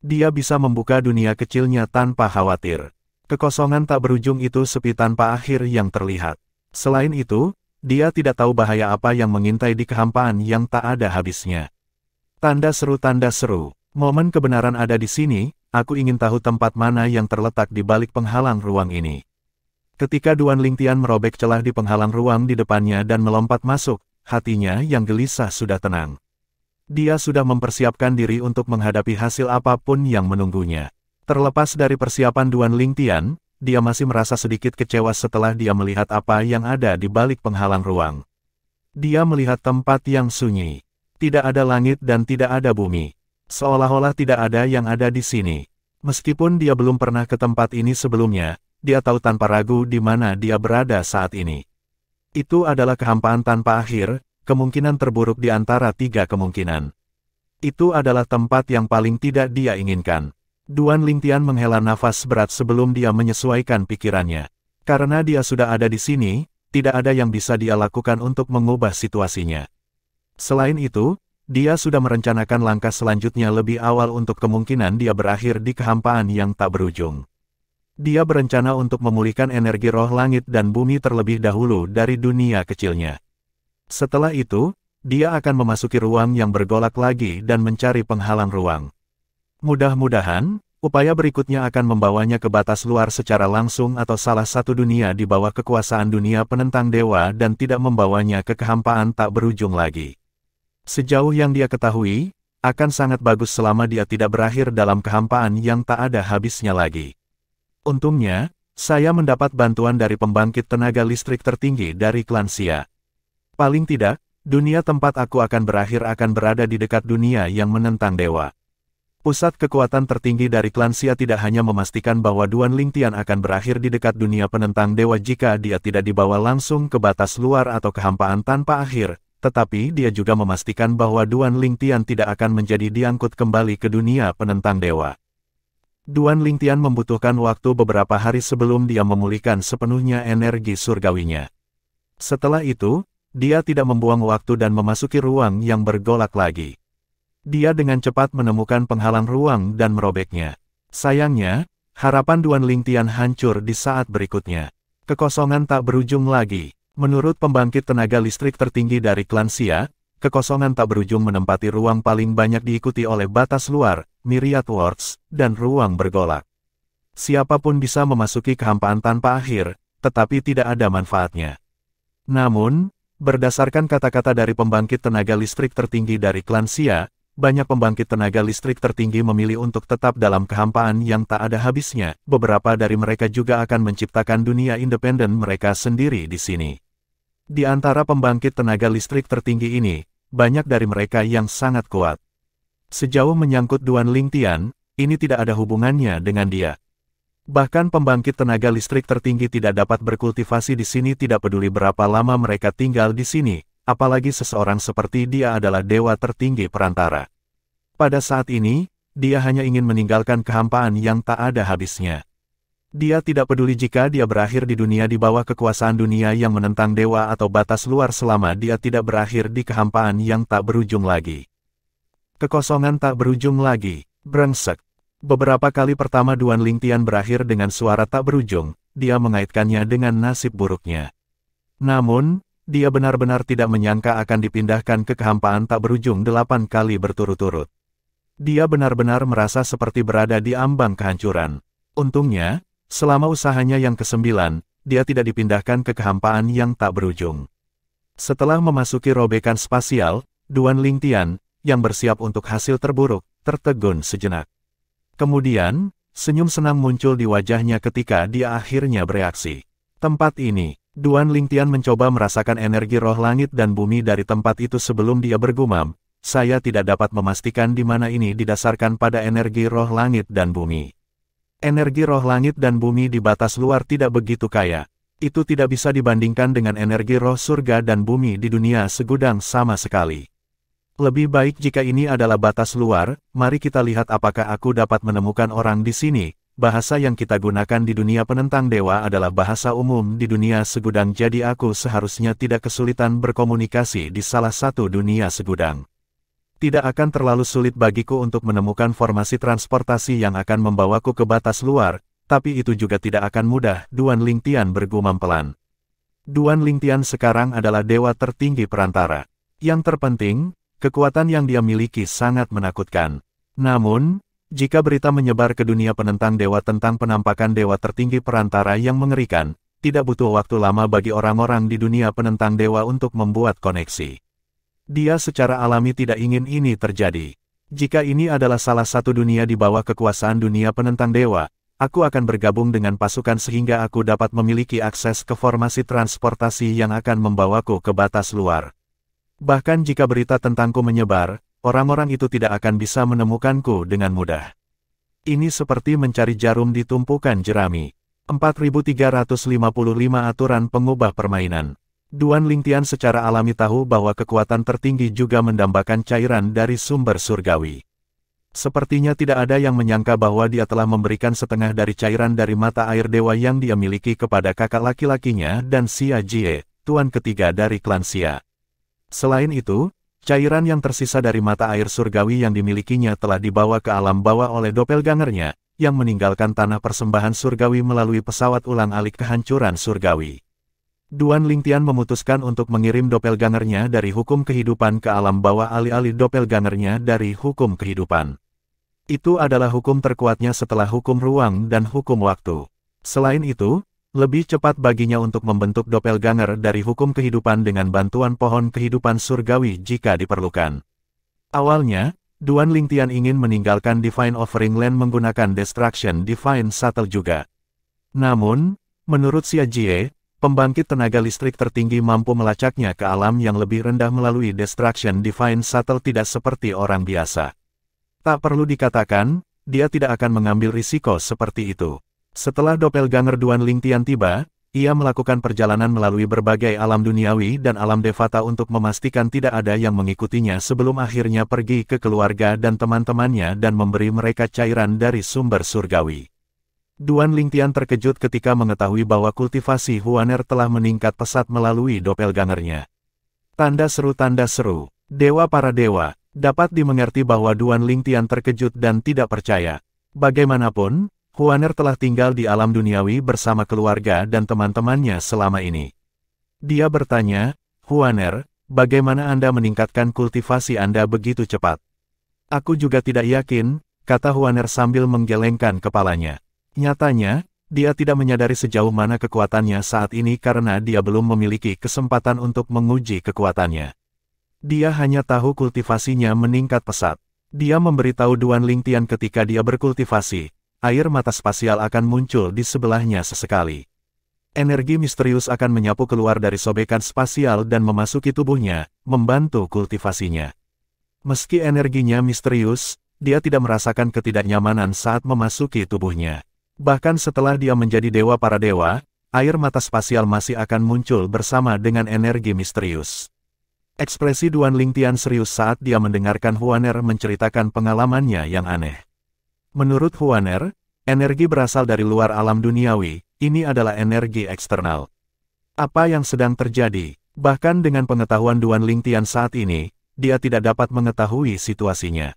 Dia bisa membuka dunia kecilnya tanpa khawatir. Kekosongan tak berujung itu sepi tanpa akhir yang terlihat. Selain itu, dia tidak tahu bahaya apa yang mengintai di kehampaan yang tak ada habisnya. Tanda seru, momen kebenaran ada di sini. Aku ingin tahu tempat mana yang terletak di balik penghalang ruang ini. Ketika Duan Lingtian merobek celah di penghalang ruang di depannya dan melompat masuk, hatinya yang gelisah sudah tenang. Dia sudah mempersiapkan diri untuk menghadapi hasil apapun yang menunggunya. Terlepas dari persiapan Duan Lingtian, dia masih merasa sedikit kecewa setelah dia melihat apa yang ada di balik penghalang ruang. Dia melihat tempat yang sunyi. Tidak ada langit dan tidak ada bumi. Seolah-olah tidak ada yang ada di sini. Meskipun dia belum pernah ke tempat ini sebelumnya, dia tahu tanpa ragu di mana dia berada saat ini. Itu adalah kehampaan tanpa akhir, kemungkinan terburuk di antara 3 kemungkinan. Itu adalah tempat yang paling tidak dia inginkan. Duan Lingtian menghela nafas berat sebelum dia menyesuaikan pikirannya. Karena dia sudah ada di sini, tidak ada yang bisa dia lakukan untuk mengubah situasinya. Selain itu, dia sudah merencanakan langkah selanjutnya lebih awal untuk kemungkinan dia berakhir di kehampaan yang tak berujung. Dia berencana untuk memulihkan energi roh langit dan bumi terlebih dahulu dari dunia kecilnya. Setelah itu, dia akan memasuki ruang yang bergolak lagi dan mencari penghalang ruang. Mudah-mudahan, upaya berikutnya akan membawanya ke batas luar secara langsung atau salah satu dunia di bawah kekuasaan dunia penentang dewa dan tidak membawanya ke kehampaan tak berujung lagi. Sejauh yang dia ketahui, akan sangat bagus selama dia tidak berakhir dalam kehampaan yang tak ada habisnya lagi. Untungnya, saya mendapat bantuan dari pembangkit tenaga listrik tertinggi dari klan Xia. Paling tidak, dunia tempat aku akan berakhir akan berada di dekat dunia yang menentang dewa. Pusat kekuatan tertinggi dari klan Xia tidak hanya memastikan bahwa Duan Lingtian akan berakhir di dekat dunia penentang dewa jika dia tidak dibawa langsung ke batas luar atau kehampaan tanpa akhir, tetapi dia juga memastikan bahwa Duan Lingtian tidak akan menjadi diangkut kembali ke dunia penentang dewa. Duan Lingtian membutuhkan waktu beberapa hari sebelum dia memulihkan sepenuhnya energi surgawinya. Setelah itu, dia tidak membuang waktu dan memasuki ruang yang bergolak lagi. Dia dengan cepat menemukan penghalang ruang dan merobeknya. Sayangnya, harapan Duan Lingtian hancur di saat berikutnya. Kekosongan tak berujung lagi. Menurut pembangkit tenaga listrik tertinggi dari klan Xia, kekosongan tak berujung menempati ruang paling banyak diikuti oleh batas luar, Myriad Worlds, dan ruang bergolak. Siapapun bisa memasuki kehampaan tanpa akhir, tetapi tidak ada manfaatnya. Namun, Berdasarkan kata-kata dari pembangkit tenaga listrik tertinggi dari klan Xia, banyak pembangkit tenaga listrik tertinggi memilih untuk tetap dalam kehampaan yang tak ada habisnya. Beberapa dari mereka juga akan menciptakan dunia independen mereka sendiri di sini. Di antara pembangkit tenaga listrik tertinggi ini, banyak dari mereka yang sangat kuat. Sejauh menyangkut Duan Lingtian, ini tidak ada hubungannya dengan dia. Bahkan pembangkit tenaga listrik tertinggi tidak dapat berkultivasi di sini tidak peduli berapa lama mereka tinggal di sini, apalagi seseorang seperti dia adalah dewa tertinggi perantara. Pada saat ini, dia hanya ingin meninggalkan kehampaan yang tak ada habisnya. Dia tidak peduli jika dia berakhir di dunia di bawah kekuasaan dunia yang menentang dewa atau batas luar selama dia tidak berakhir di kehampaan yang tak berujung lagi. Kekosongan tak berujung lagi, brengsek. Beberapa kali pertama Duan Lingtian berakhir dengan suara tak berujung, dia mengaitkannya dengan nasib buruknya. Namun, dia benar-benar tidak menyangka akan dipindahkan ke kehampaan tak berujung 8 kali berturut-turut. Dia benar-benar merasa seperti berada di ambang kehancuran. Untungnya, selama usahanya yang ke-9, dia tidak dipindahkan ke kehampaan yang tak berujung. Setelah memasuki robekan spasial, Duan Lingtian, yang bersiap untuk hasil terburuk, tertegun sejenak. Kemudian, senyum senang muncul di wajahnya ketika dia akhirnya bereaksi. Tempat ini, Duan Lingtian mencoba merasakan energi roh langit dan bumi dari tempat itu sebelum dia bergumam, saya tidak dapat memastikan di mana ini didasarkan pada energi roh langit dan bumi. Energi roh langit dan bumi di batas luar tidak begitu kaya. Itu tidak bisa dibandingkan dengan energi roh surga dan bumi di dunia segudang sama sekali. Lebih baik jika ini adalah batas luar, mari kita lihat apakah aku dapat menemukan orang di sini. Bahasa yang kita gunakan di dunia penentang dewa adalah bahasa umum di dunia segudang, jadi aku seharusnya tidak kesulitan berkomunikasi di salah satu dunia segudang. Tidak akan terlalu sulit bagiku untuk menemukan formasi transportasi yang akan membawaku ke batas luar, tapi itu juga tidak akan mudah, Duan Lingtian bergumam pelan. Duan Lingtian sekarang adalah dewa tertinggi perantara. Yang terpenting, kekuatan yang dia miliki sangat menakutkan. Namun, jika berita menyebar ke dunia penentang dewa tentang penampakan dewa tertinggi perantara yang mengerikan, tidak butuh waktu lama bagi orang-orang di dunia penentang dewa untuk membuat koneksi. Dia secara alami tidak ingin ini terjadi. Jika ini adalah salah satu dunia di bawah kekuasaan dunia penentang dewa, aku akan bergabung dengan pasukan sehingga aku dapat memiliki akses ke formasi transportasi yang akan membawaku ke batas luar. Bahkan jika berita tentangku menyebar, orang-orang itu tidak akan bisa menemukanku dengan mudah. Ini seperti mencari jarum di tumpukan jerami. 4355 aturan pengubah permainan. Duan Lingtian secara alami tahu bahwa kekuatan tertinggi juga mendambakan cairan dari sumber surgawi. Sepertinya tidak ada yang menyangka bahwa dia telah memberikan setengah dari cairan dari mata air dewa yang dia miliki kepada kakak laki-lakinya dan Xia Jie, tuan ketiga dari klan Xia. Selain itu, cairan yang tersisa dari mata air surgawi yang dimilikinya telah dibawa ke alam bawah oleh doppelgangernya, yang meninggalkan tanah persembahan surgawi melalui pesawat ulang-alik kehancuran surgawi. Duan Lingtian memutuskan untuk mengirim doppelgangernya dari hukum kehidupan ke alam bawah alih-alih doppelgangernya dari hukum kehidupan. Itu adalah hukum terkuatnya setelah hukum ruang dan hukum waktu. Selain itu, lebih cepat baginya untuk membentuk doppelganger dari hukum kehidupan dengan bantuan pohon kehidupan surgawi jika diperlukan. Awalnya, Duan Lingtian ingin meninggalkan Divine Offering Land menggunakan Destruction Divine Shuttle juga. Namun, menurut Xia Jie, pembangkit tenaga listrik tertinggi mampu melacaknya ke alam yang lebih rendah melalui Destruction Divine Shuttle tidak seperti orang biasa. Tak perlu dikatakan, dia tidak akan mengambil risiko seperti itu. Setelah doppelganger Duan Lingtian tiba, ia melakukan perjalanan melalui berbagai alam duniawi dan alam devata untuk memastikan tidak ada yang mengikutinya sebelum akhirnya pergi ke keluarga dan teman-temannya dan memberi mereka cairan dari sumber surgawi. Duan Lingtian terkejut ketika mengetahui bahwa kultivasi Huaner telah meningkat pesat melalui doppelgangernya. Tanda seru, dewa para dewa, dapat dimengerti bahwa Duan Lingtian terkejut dan tidak percaya. Bagaimanapun, Huaner telah tinggal di alam duniawi bersama keluarga dan teman-temannya selama ini. Dia bertanya, Huaner, bagaimana Anda meningkatkan kultivasi Anda begitu cepat? Aku juga tidak yakin, kata Huaner sambil menggelengkan kepalanya. Nyatanya, dia tidak menyadari sejauh mana kekuatannya saat ini karena dia belum memiliki kesempatan untuk menguji kekuatannya. Dia hanya tahu kultivasinya meningkat pesat. Dia memberitahu Duan Lingtian ketika dia berkultivasi, air mata spasial akan muncul di sebelahnya sesekali. Energi misterius akan menyapu keluar dari sobekan spasial dan memasuki tubuhnya, membantu kultivasinya. Meski energinya misterius, dia tidak merasakan ketidaknyamanan saat memasuki tubuhnya. Bahkan setelah dia menjadi dewa para dewa, air mata spasial masih akan muncul bersama dengan energi misterius. Ekspresi Duan Lingtian serius saat dia mendengarkan Huaner menceritakan pengalamannya yang aneh. Menurut Huaner, energi berasal dari luar alam duniawi, ini adalah energi eksternal. Apa yang sedang terjadi? Bahkan dengan pengetahuan Duan Lingtian saat ini, dia tidak dapat mengetahui situasinya.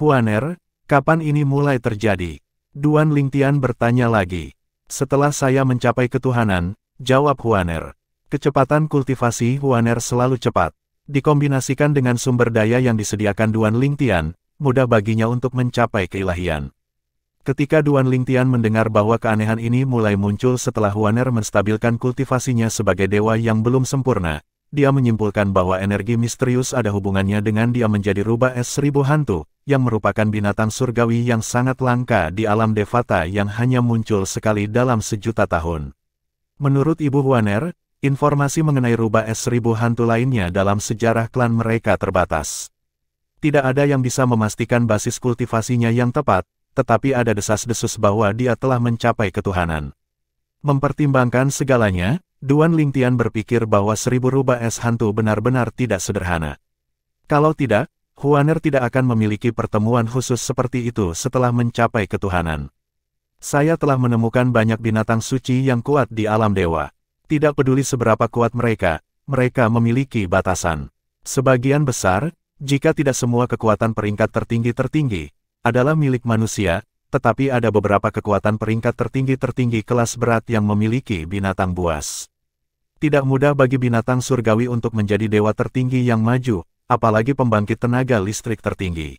Huaner, kapan ini mulai terjadi? Duan Lingtian bertanya lagi. Setelah saya mencapai ketuhanan, jawab Huaner. Kecepatan kultivasi Huaner selalu cepat. Dikombinasikan dengan sumber daya yang disediakan Duan Lingtian, mudah baginya untuk mencapai keilahian. Ketika Duan Lingtian mendengar bahwa keanehan ini mulai muncul setelah Huaner menstabilkan kultivasinya sebagai dewa yang belum sempurna, dia menyimpulkan bahwa energi misterius ada hubungannya dengan dia menjadi rubah es 1000 hantu, yang merupakan binatang surgawi yang sangat langka di alam Devata yang hanya muncul sekali dalam 1.000.000 tahun. Menurut Ibu Huaner, informasi mengenai rubah es 1000 hantu lainnya dalam sejarah klan mereka terbatas. Tidak ada yang bisa memastikan basis kultivasinya yang tepat, tetapi ada desas-desus bahwa dia telah mencapai ketuhanan. Mempertimbangkan segalanya, Duan Lingtian berpikir bahwa 1000 rubah es hantu benar-benar tidak sederhana. Kalau tidak, Huaner tidak akan memiliki pertemuan khusus seperti itu setelah mencapai ketuhanan. Saya telah menemukan banyak binatang suci yang kuat di alam dewa. Tidak peduli seberapa kuat mereka, mereka memiliki batasan. Sebagian besar, jika tidak semua kekuatan peringkat tertinggi adalah milik manusia, tetapi ada beberapa kekuatan peringkat tertinggi kelas berat yang memiliki binatang buas. Tidak mudah bagi binatang surgawi untuk menjadi dewa tertinggi yang maju, apalagi pembangkit tenaga listrik tertinggi.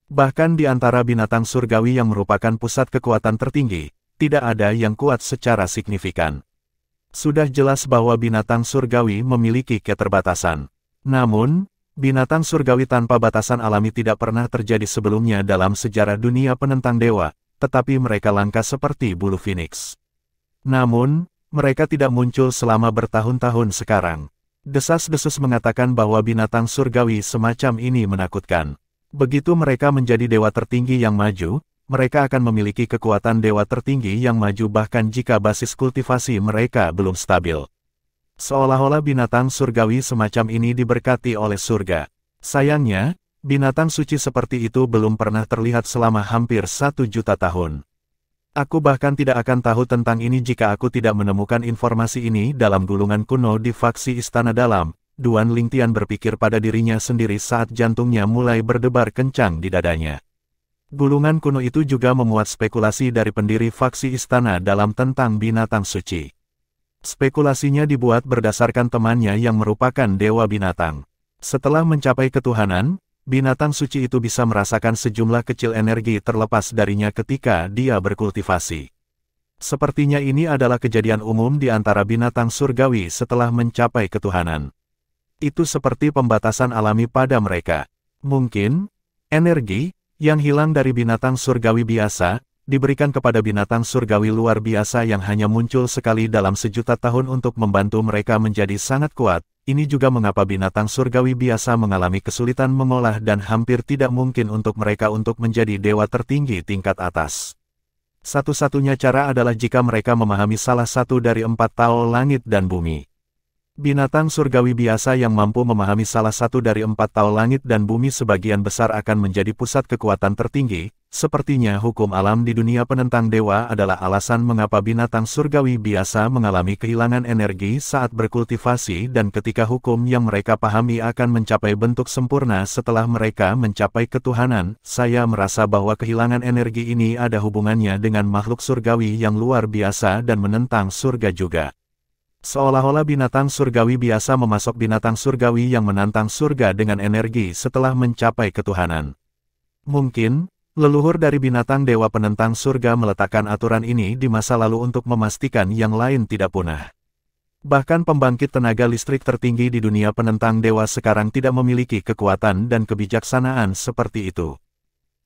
Bahkan di antara binatang surgawi yang merupakan pusat kekuatan tertinggi, tidak ada yang kuat secara signifikan. Sudah jelas bahwa binatang surgawi memiliki keterbatasan. Namun, binatang surgawi tanpa batasan alami tidak pernah terjadi sebelumnya dalam sejarah dunia penentang dewa, tetapi mereka langka seperti bulu phoenix. Namun, mereka tidak muncul selama bertahun-tahun sekarang. Desas-desus mengatakan bahwa binatang surgawi semacam ini menakutkan. Begitu mereka menjadi dewa tertinggi yang maju, mereka akan memiliki kekuatan dewa tertinggi yang maju bahkan jika basis kultivasi mereka belum stabil. Seolah-olah binatang surgawi semacam ini diberkati oleh surga. Sayangnya, binatang suci seperti itu belum pernah terlihat selama hampir 1.000.000 tahun. Aku bahkan tidak akan tahu tentang ini jika aku tidak menemukan informasi ini dalam gulungan kuno di faksi Istana Dalam. Duan Lingtian berpikir pada dirinya sendiri saat jantungnya mulai berdebar kencang di dadanya. Gulungan kuno itu juga memuat spekulasi dari pendiri faksi Istana Dalam tentang binatang suci. Spekulasinya dibuat berdasarkan temannya yang merupakan dewa binatang. Setelah mencapai ketuhanan, binatang suci itu bisa merasakan sejumlah kecil energi terlepas darinya ketika dia berkultivasi. Sepertinya ini adalah kejadian umum di antara binatang surgawi setelah mencapai ketuhanan. Itu seperti pembatasan alami pada mereka. Mungkin, energi yang hilang dari binatang surgawi biasa diberikan kepada binatang surgawi luar biasa yang hanya muncul sekali dalam 1.000.000 tahun untuk membantu mereka menjadi sangat kuat. Ini juga mengapa binatang surgawi biasa mengalami kesulitan mengolah dan hampir tidak mungkin untuk mereka untuk menjadi dewa tertinggi tingkat atas. Satu-satunya cara adalah jika mereka memahami salah satu dari 4 Tao langit dan bumi. Binatang surgawi biasa yang mampu memahami salah satu dari 4 Tao langit dan bumi sebagian besar akan menjadi pusat kekuatan tertinggi. Sepertinya hukum alam di dunia penentang dewa adalah alasan mengapa binatang surgawi biasa mengalami kehilangan energi saat berkultivasi dan ketika hukum yang mereka pahami akan mencapai bentuk sempurna setelah mereka mencapai ketuhanan. Saya merasa bahwa kehilangan energi ini ada hubungannya dengan makhluk surgawi yang luar biasa dan menentang surga juga. Seolah-olah binatang surgawi biasa memasok binatang surgawi yang menantang surga dengan energi setelah mencapai ketuhanan. Mungkin, Leluhur dari binatang dewa penentang surga meletakkan aturan ini di masa lalu untuk memastikan yang lain tidak punah. Bahkan pembangkit tenaga listrik tertinggi di dunia penentang dewa sekarang tidak memiliki kekuatan dan kebijaksanaan seperti itu.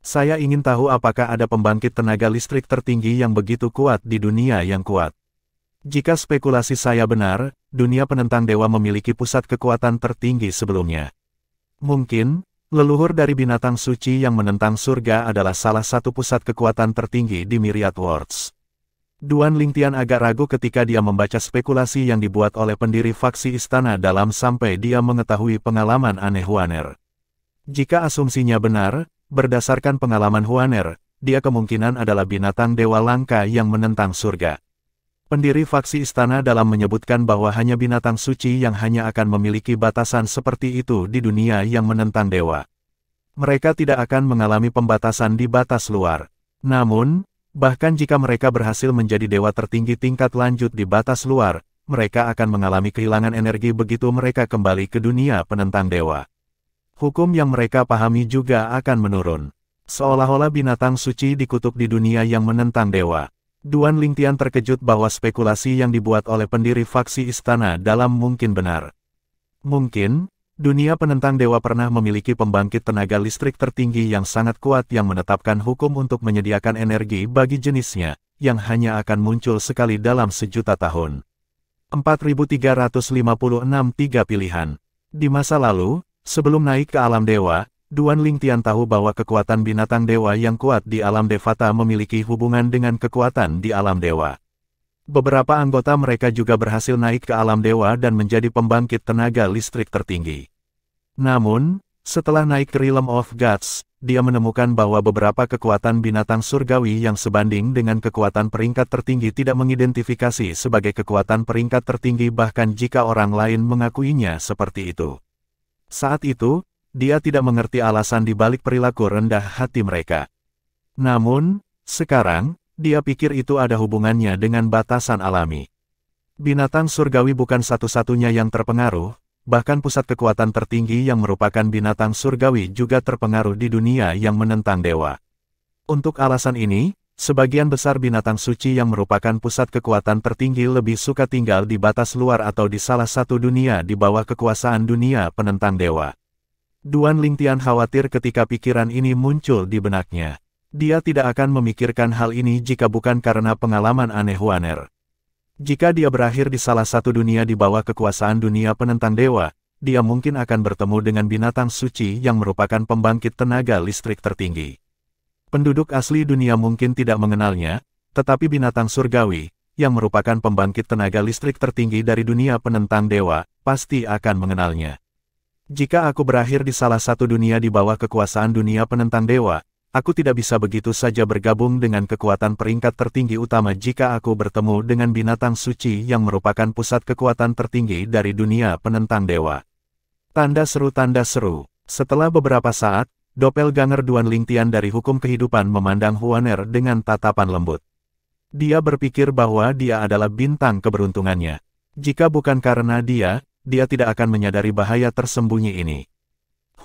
Saya ingin tahu apakah ada pembangkit tenaga listrik tertinggi yang begitu kuat di dunia yang kuat. Jika spekulasi saya benar, dunia penentang dewa memiliki pusat kekuatan tertinggi sebelumnya. Mungkin, leluhur dari binatang suci yang menentang surga adalah salah satu pusat kekuatan tertinggi di Myriad Worlds. Duan Lingtian agak ragu ketika dia membaca spekulasi yang dibuat oleh pendiri faksi Istana Dalam sampai dia mengetahui pengalaman aneh Huaner. Jika asumsinya benar, berdasarkan pengalaman Huaner, dia kemungkinan adalah binatang dewa langka yang menentang surga. Pendiri faksi Istana Dalam menyebutkan bahwa hanya binatang suci yang hanya akan memiliki batasan seperti itu di dunia yang menentang dewa. Mereka tidak akan mengalami pembatasan di batas luar. Namun, bahkan jika mereka berhasil menjadi dewa tertinggi tingkat lanjut di batas luar, mereka akan mengalami kehilangan energi begitu mereka kembali ke dunia penentang dewa. Hukum yang mereka pahami juga akan menurun. Seolah-olah binatang suci dikutuk di dunia yang menentang dewa. Duan Lingtian terkejut bahwa spekulasi yang dibuat oleh pendiri faksi Istana Dalam mungkin benar. Mungkin, dunia penentang dewa pernah memiliki pembangkit tenaga listrik tertinggi yang sangat kuat yang menetapkan hukum untuk menyediakan energi bagi jenisnya, yang hanya akan muncul sekali dalam sejuta tahun. 4356 3 pilihan. Di masa lalu, sebelum naik ke alam dewa, Duan Lingtian tahu bahwa kekuatan binatang dewa yang kuat di alam Devata memiliki hubungan dengan kekuatan di alam dewa. Beberapa anggota mereka juga berhasil naik ke alam dewa dan menjadi pembangkit tenaga listrik tertinggi. Namun, setelah naik ke Realm of Gods, dia menemukan bahwa beberapa kekuatan binatang surgawi yang sebanding dengan kekuatan peringkat tertinggi tidak mengidentifikasi sebagai kekuatan peringkat tertinggi bahkan jika orang lain mengakuinya seperti itu. Saat itu, dia tidak mengerti alasan di balik perilaku rendah hati mereka. Namun, sekarang, dia pikir itu ada hubungannya dengan batasan alami. Binatang surgawi bukan satu-satunya yang terpengaruh, bahkan pusat kekuatan tertinggi yang merupakan binatang surgawi juga terpengaruh di dunia yang menentang dewa. Untuk alasan ini, sebagian besar binatang suci yang merupakan pusat kekuatan tertinggi lebih suka tinggal di batas luar atau di salah satu dunia di bawah kekuasaan dunia penentang dewa. Duan Lingtian khawatir ketika pikiran ini muncul di benaknya. Dia tidak akan memikirkan hal ini jika bukan karena pengalaman aneh Huaner. Jika dia berakhir di salah satu dunia di bawah kekuasaan dunia penentang dewa, dia mungkin akan bertemu dengan binatang suci yang merupakan pembangkit tenaga listrik tertinggi. Penduduk asli dunia mungkin tidak mengenalnya, tetapi binatang surgawi, yang merupakan pembangkit tenaga listrik tertinggi dari dunia penentang dewa, pasti akan mengenalnya. Jika aku berakhir di salah satu dunia di bawah kekuasaan dunia penentang dewa, aku tidak bisa begitu saja bergabung dengan kekuatan peringkat tertinggi utama jika aku bertemu dengan binatang suci yang merupakan pusat kekuatan tertinggi dari dunia penentang dewa. Tanda seru tanda seru. Setelah beberapa saat, doppelganger Duan Lingtian dari hukum kehidupan memandang Huaner dengan tatapan lembut. Dia berpikir bahwa dia adalah bintang keberuntungannya. Jika bukan karena dia tidak akan menyadari bahaya tersembunyi ini.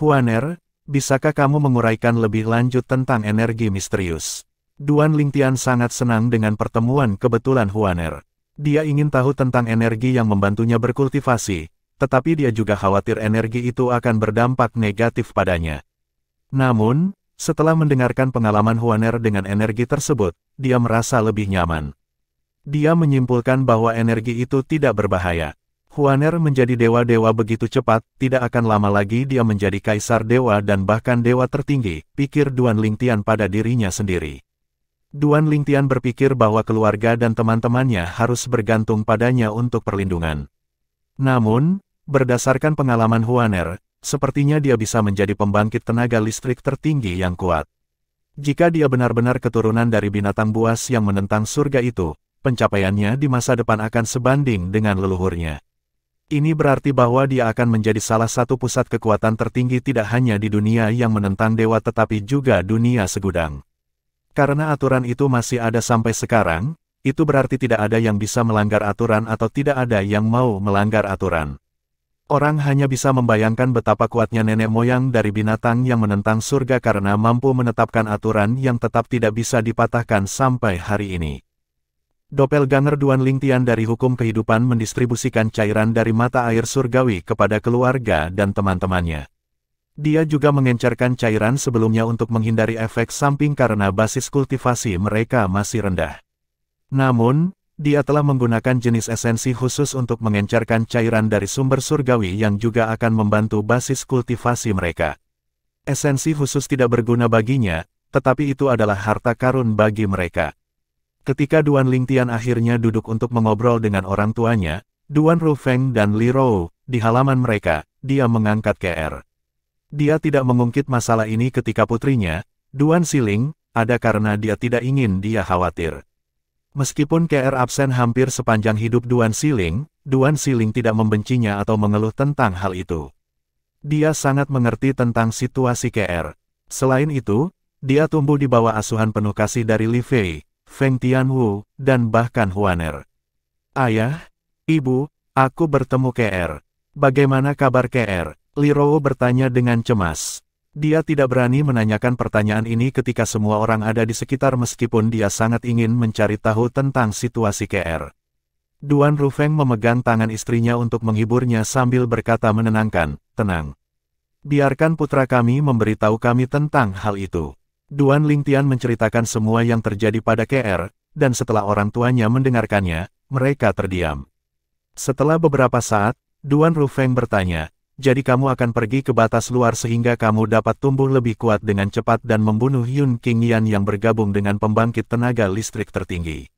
Huaner, bisakah kamu menguraikan lebih lanjut tentang energi misterius? Duan Lingtian sangat senang dengan pertemuan kebetulan Huaner. Dia ingin tahu tentang energi yang membantunya berkultivasi, tetapi dia juga khawatir energi itu akan berdampak negatif padanya. Namun, setelah mendengarkan pengalaman Huaner dengan energi tersebut, dia merasa lebih nyaman. Dia menyimpulkan bahwa energi itu tidak berbahaya. Huaner menjadi dewa-dewa begitu cepat, tidak akan lama lagi dia menjadi kaisar dewa dan bahkan dewa tertinggi, pikir Duan Lingtian pada dirinya sendiri. Duan Lingtian berpikir bahwa keluarga dan teman-temannya harus bergantung padanya untuk perlindungan. Namun, berdasarkan pengalaman Huaner, sepertinya dia bisa menjadi pembangkit tenaga listrik tertinggi yang kuat. Jika dia benar-benar keturunan dari binatang buas yang menentang surga itu, pencapaiannya di masa depan akan sebanding dengan leluhurnya. Ini berarti bahwa dia akan menjadi salah satu pusat kekuatan tertinggi tidak hanya di dunia yang menentang dewa tetapi juga dunia segudang. Karena aturan itu masih ada sampai sekarang, itu berarti tidak ada yang bisa melanggar aturan atau tidak ada yang mau melanggar aturan. Orang hanya bisa membayangkan betapa kuatnya nenek moyang dari binatang yang menentang surga karena mampu menetapkan aturan yang tetap tidak bisa dipatahkan sampai hari ini. Doppelganger Duan Lingtian dari Hukum Kehidupan mendistribusikan cairan dari mata air surgawi kepada keluarga dan teman-temannya. Dia juga mengencerkan cairan sebelumnya untuk menghindari efek samping karena basis kultivasi mereka masih rendah. Namun, dia telah menggunakan jenis esensi khusus untuk mengencerkan cairan dari sumber surgawi yang juga akan membantu basis kultivasi mereka. Esensi khusus tidak berguna baginya, tetapi itu adalah harta karun bagi mereka. Ketika Duan Lingtian akhirnya duduk untuk mengobrol dengan orang tuanya, Duan Rufeng dan Li Rou, di halaman mereka, dia mengangkat KR. Dia tidak mengungkit masalah ini ketika putrinya, Duan Siling, ada karena dia tidak ingin dia khawatir. Meskipun KR absen hampir sepanjang hidup Duan Siling tidak membencinya atau mengeluh tentang hal itu. Dia sangat mengerti tentang situasi KR. Selain itu, dia tumbuh di bawah asuhan penuh kasih dari Li Fei, Feng Tianwu, dan bahkan Huaner. Ayah, Ibu, aku bertemu KR. Bagaimana kabar KR? Li Rou bertanya dengan cemas. Dia tidak berani menanyakan pertanyaan ini ketika semua orang ada di sekitar meskipun dia sangat ingin mencari tahu tentang situasi KR. Duan Rufeng memegang tangan istrinya untuk menghiburnya sambil berkata menenangkan, tenang. Biarkan putra kami memberitahu kami tentang hal itu. Duan Lingtian menceritakan semua yang terjadi pada KR, dan setelah orang tuanya mendengarkannya, mereka terdiam. Setelah beberapa saat, Duan Rufeng bertanya, jadi kamu akan pergi ke batas luar sehingga kamu dapat tumbuh lebih kuat dengan cepat dan membunuh Yun Qingyan yang bergabung dengan pembangkit tenaga listrik tertinggi.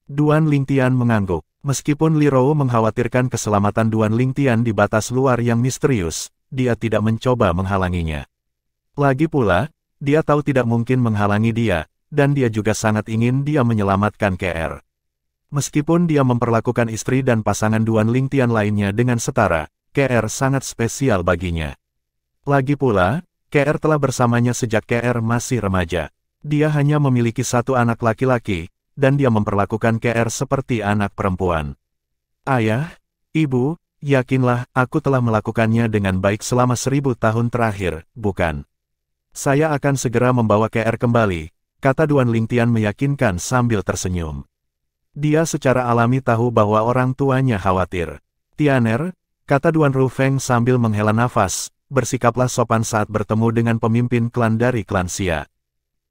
Duan Lingtian mengangguk. Meskipun Li Rou mengkhawatirkan keselamatan Duan Lingtian di batas luar yang misterius, dia tidak mencoba menghalanginya. Lagi pula, dia tahu tidak mungkin menghalangi dia, dan dia juga sangat ingin dia menyelamatkan KR. Meskipun dia memperlakukan istri dan pasangan Duan Lingtian lainnya dengan setara, KR sangat spesial baginya. Lagi pula, KR telah bersamanya sejak KR masih remaja. Dia hanya memiliki satu anak laki-laki, dan dia memperlakukan KR seperti anak perempuan. Ayah, Ibu, yakinlah aku telah melakukannya dengan baik selama 1000 tahun terakhir, bukan? Saya akan segera membawa KR kembali, kata Duan Lingtian meyakinkan sambil tersenyum. Dia secara alami tahu bahwa orang tuanya khawatir. Tianer, kata Duan Rufeng sambil menghela nafas, bersikaplah sopan saat bertemu dengan pemimpin klan dari klan Xia.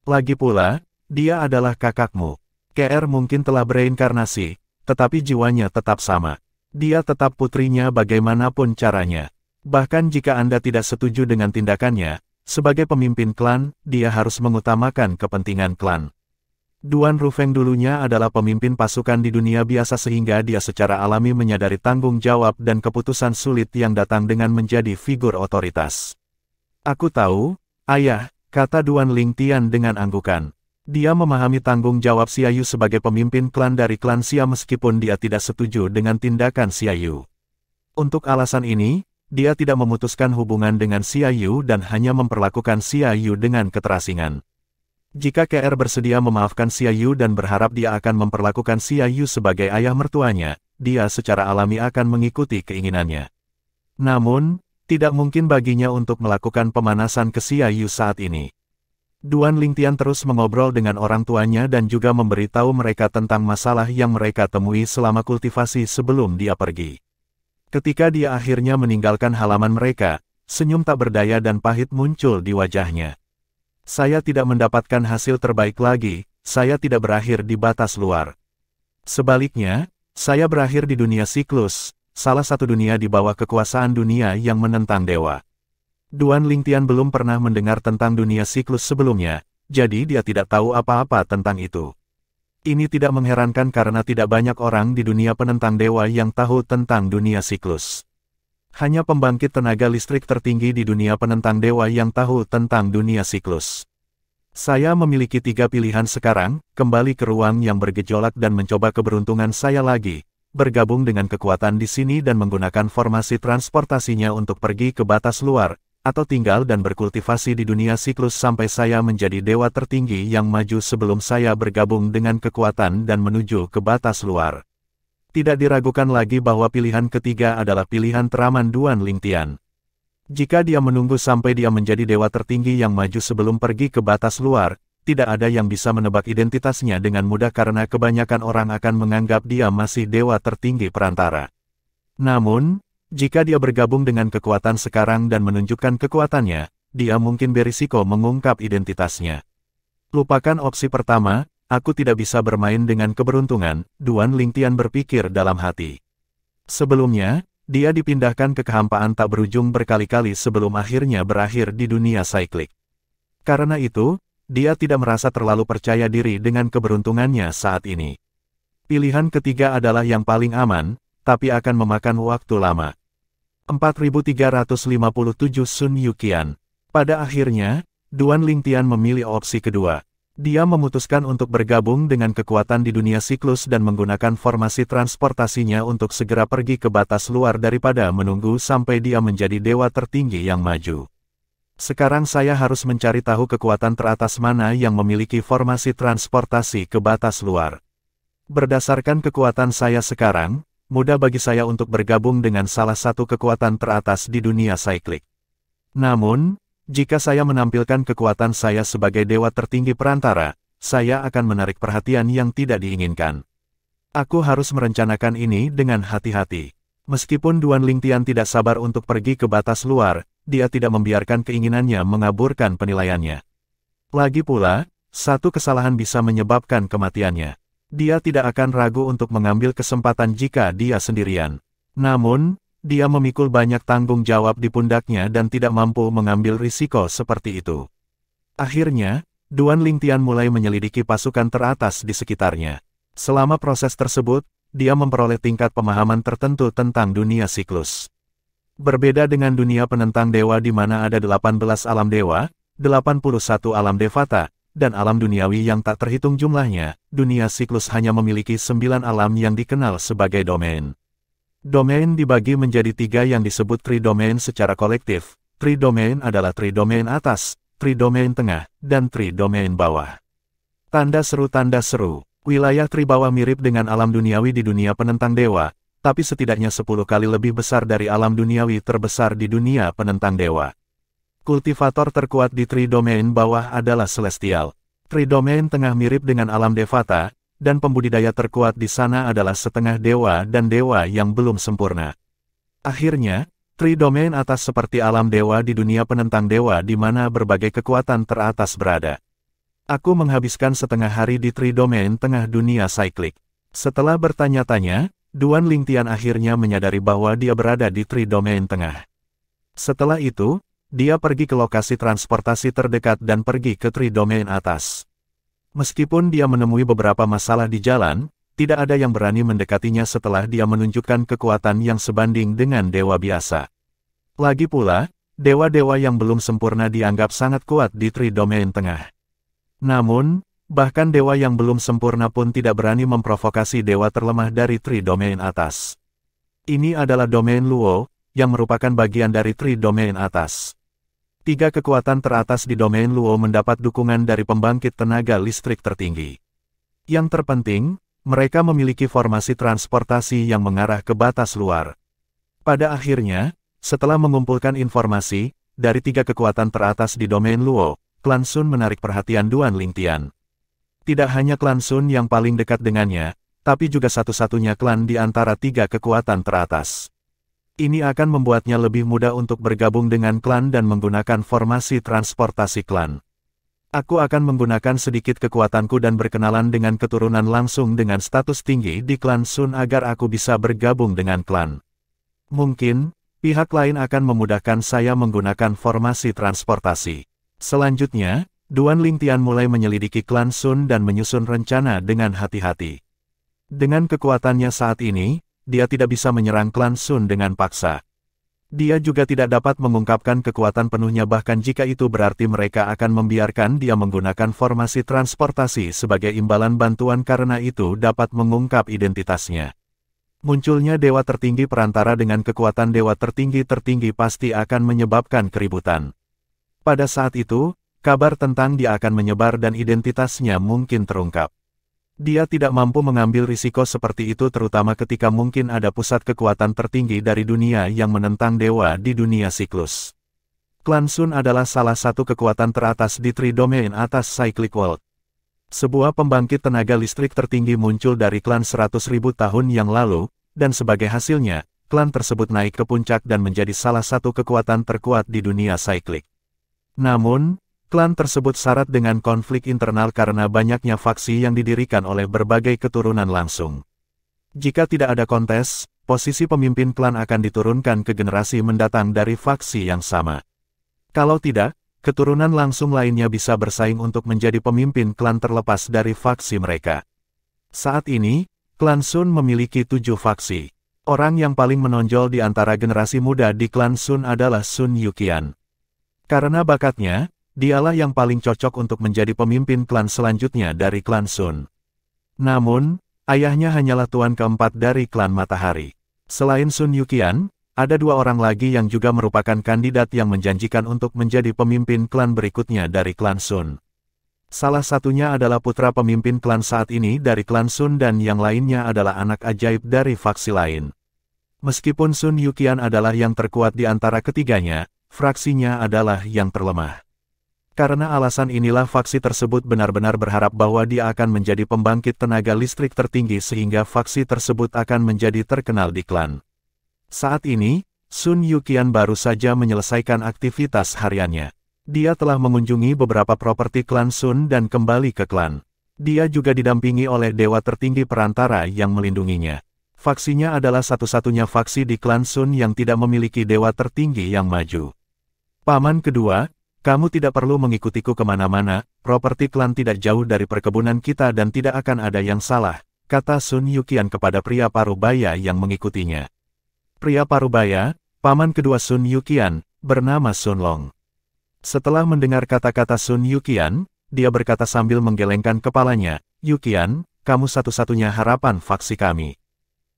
Lagi pula, dia adalah kakakmu. KR mungkin telah bereinkarnasi, tetapi jiwanya tetap sama. Dia tetap putrinya bagaimanapun caranya. Bahkan jika Anda tidak setuju dengan tindakannya, sebagai pemimpin klan, dia harus mengutamakan kepentingan klan. Duan Rufeng dulunya adalah pemimpin pasukan di dunia biasa sehingga dia secara alami menyadari tanggung jawab dan keputusan sulit yang datang dengan menjadi figur otoritas. Aku tahu, Ayah, kata Duan Lingtian dengan anggukan. Dia memahami tanggung jawab Xia Yu sebagai pemimpin klan dari klan Xia meskipun dia tidak setuju dengan tindakan Xia Yu. Untuk alasan ini, dia tidak memutuskan hubungan dengan Xia Yu dan hanya memperlakukan Xia Yu dengan keterasingan. Jika KR bersedia memaafkan Xia Yu dan berharap dia akan memperlakukan Xia Yu sebagai ayah mertuanya, dia secara alami akan mengikuti keinginannya. Namun, tidak mungkin baginya untuk melakukan pemanasan ke Xia Yu saat ini. Duan Lingtian terus mengobrol dengan orang tuanya dan juga memberitahu mereka tentang masalah yang mereka temui selama kultivasi sebelum dia pergi. Ketika dia akhirnya meninggalkan halaman mereka, senyum tak berdaya dan pahit muncul di wajahnya. Saya tidak mendapatkan hasil terbaik lagi, saya tidak berakhir di batas luar. Sebaliknya, saya berakhir di dunia siklus, salah satu dunia di bawah kekuasaan dunia yang menentang dewa. Duan Lingtian belum pernah mendengar tentang dunia siklus sebelumnya, jadi dia tidak tahu apa-apa tentang itu. Ini tidak mengherankan karena tidak banyak orang di dunia penentang dewa yang tahu tentang dunia siklus. Hanya pembangkit tenaga listrik tertinggi di dunia penentang dewa yang tahu tentang dunia siklus. Saya memiliki 3 pilihan sekarang, kembali ke ruang yang bergejolak dan mencoba keberuntungan saya lagi, bergabung dengan kekuatan di sini dan menggunakan formasi transportasinya untuk pergi ke batas luar, atau tinggal dan berkultivasi di dunia siklus sampai saya menjadi dewa tertinggi yang maju sebelum saya bergabung dengan kekuatan dan menuju ke batas luar. Tidak diragukan lagi bahwa pilihan ketiga adalah pilihan teraman Duan Lingtian. Jika dia menunggu sampai dia menjadi dewa tertinggi yang maju sebelum pergi ke batas luar, tidak ada yang bisa menebak identitasnya dengan mudah karena kebanyakan orang akan menganggap dia masih dewa tertinggi perantara. Namun, jika dia bergabung dengan kekuatan sekarang dan menunjukkan kekuatannya, dia mungkin berisiko mengungkap identitasnya. Lupakan opsi pertama, aku tidak bisa bermain dengan keberuntungan, Duan Lingtian berpikir dalam hati. Sebelumnya, dia dipindahkan ke kehampaan tak berujung berkali-kali sebelum akhirnya berakhir di dunia saiklik. Karena itu, dia tidak merasa terlalu percaya diri dengan keberuntungannya saat ini. Pilihan ketiga adalah yang paling aman, tapi akan memakan waktu lama. 4357 Sun Yuqian. Pada akhirnya, Duan Lingtian memilih opsi kedua. Dia memutuskan untuk bergabung dengan kekuatan di dunia siklus dan menggunakan formasi transportasinya untuk segera pergi ke batas luar daripada menunggu sampai dia menjadi dewa tertinggi yang maju. Sekarang saya harus mencari tahu kekuatan teratas mana yang memiliki formasi transportasi ke batas luar. Berdasarkan kekuatan saya sekarang, mudah bagi saya untuk bergabung dengan salah satu kekuatan teratas di dunia saiklik. Namun, jika saya menampilkan kekuatan saya sebagai dewa tertinggi perantara, saya akan menarik perhatian yang tidak diinginkan. Aku harus merencanakan ini dengan hati-hati. Meskipun Duan Lingtian tidak sabar untuk pergi ke batas luar, dia tidak membiarkan keinginannya mengaburkan penilaiannya. Lagi pula, satu kesalahan bisa menyebabkan kematiannya. Dia tidak akan ragu untuk mengambil kesempatan jika dia sendirian. Namun, dia memikul banyak tanggung jawab di pundaknya dan tidak mampu mengambil risiko seperti itu. Akhirnya, Duan Lingtian mulai menyelidiki pasukan teratas di sekitarnya. Selama proses tersebut, dia memperoleh tingkat pemahaman tertentu tentang dunia siklus. Berbeda dengan dunia penentang dewa di mana ada 18 alam dewa, 81 alam devata, dan alam duniawi yang tak terhitung jumlahnya, dunia siklus hanya memiliki 9 alam yang dikenal sebagai domain. Domain dibagi menjadi 3 yang disebut tridomain secara kolektif. Tridomain adalah tridomain atas, tridomain tengah, dan tridomain bawah. Tanda seru. Wilayah tribawah mirip dengan alam duniawi di dunia penentang dewa, tapi setidaknya 10 kali lebih besar dari alam duniawi terbesar di dunia penentang dewa. Kultivator terkuat di tridomain bawah adalah Celestial. Tridomain tengah mirip dengan alam devata, dan pembudidaya terkuat di sana adalah setengah dewa dan dewa yang belum sempurna. Akhirnya, tridomain atas seperti alam dewa di dunia penentang dewa di mana berbagai kekuatan teratas berada. Aku menghabiskan setengah hari di tridomain tengah dunia saiklik. Setelah bertanya-tanya, Duan Lingtian akhirnya menyadari bahwa dia berada di tridomain tengah. Setelah itu, dia pergi ke lokasi transportasi terdekat dan pergi ke tridomain atas. Meskipun dia menemui beberapa masalah di jalan, tidak ada yang berani mendekatinya setelah dia menunjukkan kekuatan yang sebanding dengan dewa biasa. Lagi pula, dewa-dewa yang belum sempurna dianggap sangat kuat di tridomain tengah. Namun, bahkan dewa yang belum sempurna pun tidak berani memprovokasi dewa terlemah dari tridomain atas. Ini adalah domain Luo, yang merupakan bagian dari tridomain atas. 3 kekuatan teratas di domain Luo mendapat dukungan dari pembangkit tenaga listrik tertinggi. Yang terpenting, mereka memiliki formasi transportasi yang mengarah ke batas luar. Pada akhirnya, setelah mengumpulkan informasi, dari 3 kekuatan teratas di domain Luo, klan Sun menarik perhatian Duan Lingtian. Tidak hanya klan Sun yang paling dekat dengannya, tapi juga satu-satunya klan di antara 3 kekuatan teratas. Ini akan membuatnya lebih mudah untuk bergabung dengan klan dan menggunakan formasi transportasi klan. Aku akan menggunakan sedikit kekuatanku dan berkenalan dengan keturunan langsung dengan status tinggi di klan Sun agar aku bisa bergabung dengan klan. Mungkin, pihak lain akan memudahkan saya menggunakan formasi transportasi. Selanjutnya, Duan Lingtian mulai menyelidiki klan Sun dan menyusun rencana dengan hati-hati. Dengan kekuatannya saat ini, dia tidak bisa menyerang klan Sun dengan paksa. Dia juga tidak dapat mengungkapkan kekuatan penuhnya bahkan jika itu berarti mereka akan membiarkan dia menggunakan formasi transportasi sebagai imbalan bantuan karena itu dapat mengungkap identitasnya. Munculnya dewa tertinggi perantara dengan kekuatan dewa tertinggi pasti akan menyebabkan keributan. Pada saat itu, kabar tentang dia akan menyebar dan identitasnya mungkin terungkap. Dia tidak mampu mengambil risiko seperti itu terutama ketika mungkin ada pusat kekuatan tertinggi dari dunia yang menentang dewa di dunia siklus. Klan Sun adalah salah satu kekuatan teratas di Tri-Domain atas Cyclic World. Sebuah pembangkit tenaga listrik tertinggi muncul dari klan 100.000 tahun yang lalu, dan sebagai hasilnya, klan tersebut naik ke puncak dan menjadi salah satu kekuatan terkuat di dunia Cyclic. Namun, klan tersebut syarat dengan konflik internal karena banyaknya faksi yang didirikan oleh berbagai keturunan langsung. Jika tidak ada kontes, posisi pemimpin klan akan diturunkan ke generasi mendatang dari faksi yang sama. Kalau tidak, keturunan langsung lainnya bisa bersaing untuk menjadi pemimpin klan terlepas dari faksi mereka. Saat ini, klan Sun memiliki 7 faksi. Orang yang paling menonjol di antara generasi muda di klan Sun adalah Sun Yuqian. Karena bakatnya, dialah yang paling cocok untuk menjadi pemimpin klan selanjutnya dari klan Sun. Namun, ayahnya hanyalah tuan keempat dari klan Matahari. Selain Sun Yuqian, ada 2 orang lagi yang juga merupakan kandidat yang menjanjikan untuk menjadi pemimpin klan berikutnya dari klan Sun. Salah satunya adalah putra pemimpin klan saat ini dari klan Sun dan yang lainnya adalah anak ajaib dari faksi lain. Meskipun Sun Yuqian adalah yang terkuat di antara ketiganya, fraksinya adalah yang terlemah. Karena alasan inilah faksi tersebut benar-benar berharap bahwa dia akan menjadi pembangkit tenaga listrik tertinggi sehingga faksi tersebut akan menjadi terkenal di klan. Saat ini, Sun Yuqian baru saja menyelesaikan aktivitas hariannya. Dia telah mengunjungi beberapa properti klan Sun dan kembali ke klan. Dia juga didampingi oleh dewa tertinggi perantara yang melindunginya. Faksinya adalah satu-satunya faksi di klan Sun yang tidak memiliki dewa tertinggi yang maju. Paman kedua, kamu tidak perlu mengikutiku kemana-mana, properti klan tidak jauh dari perkebunan kita dan tidak akan ada yang salah, kata Sun Yuqian kepada pria parubaya yang mengikutinya. Pria parubaya, paman kedua Sun Yuqian, bernama Sun Long. Setelah mendengar kata-kata Sun Yuqian, dia berkata sambil menggelengkan kepalanya, Yuqian, kamu satu-satunya harapan faksi kami.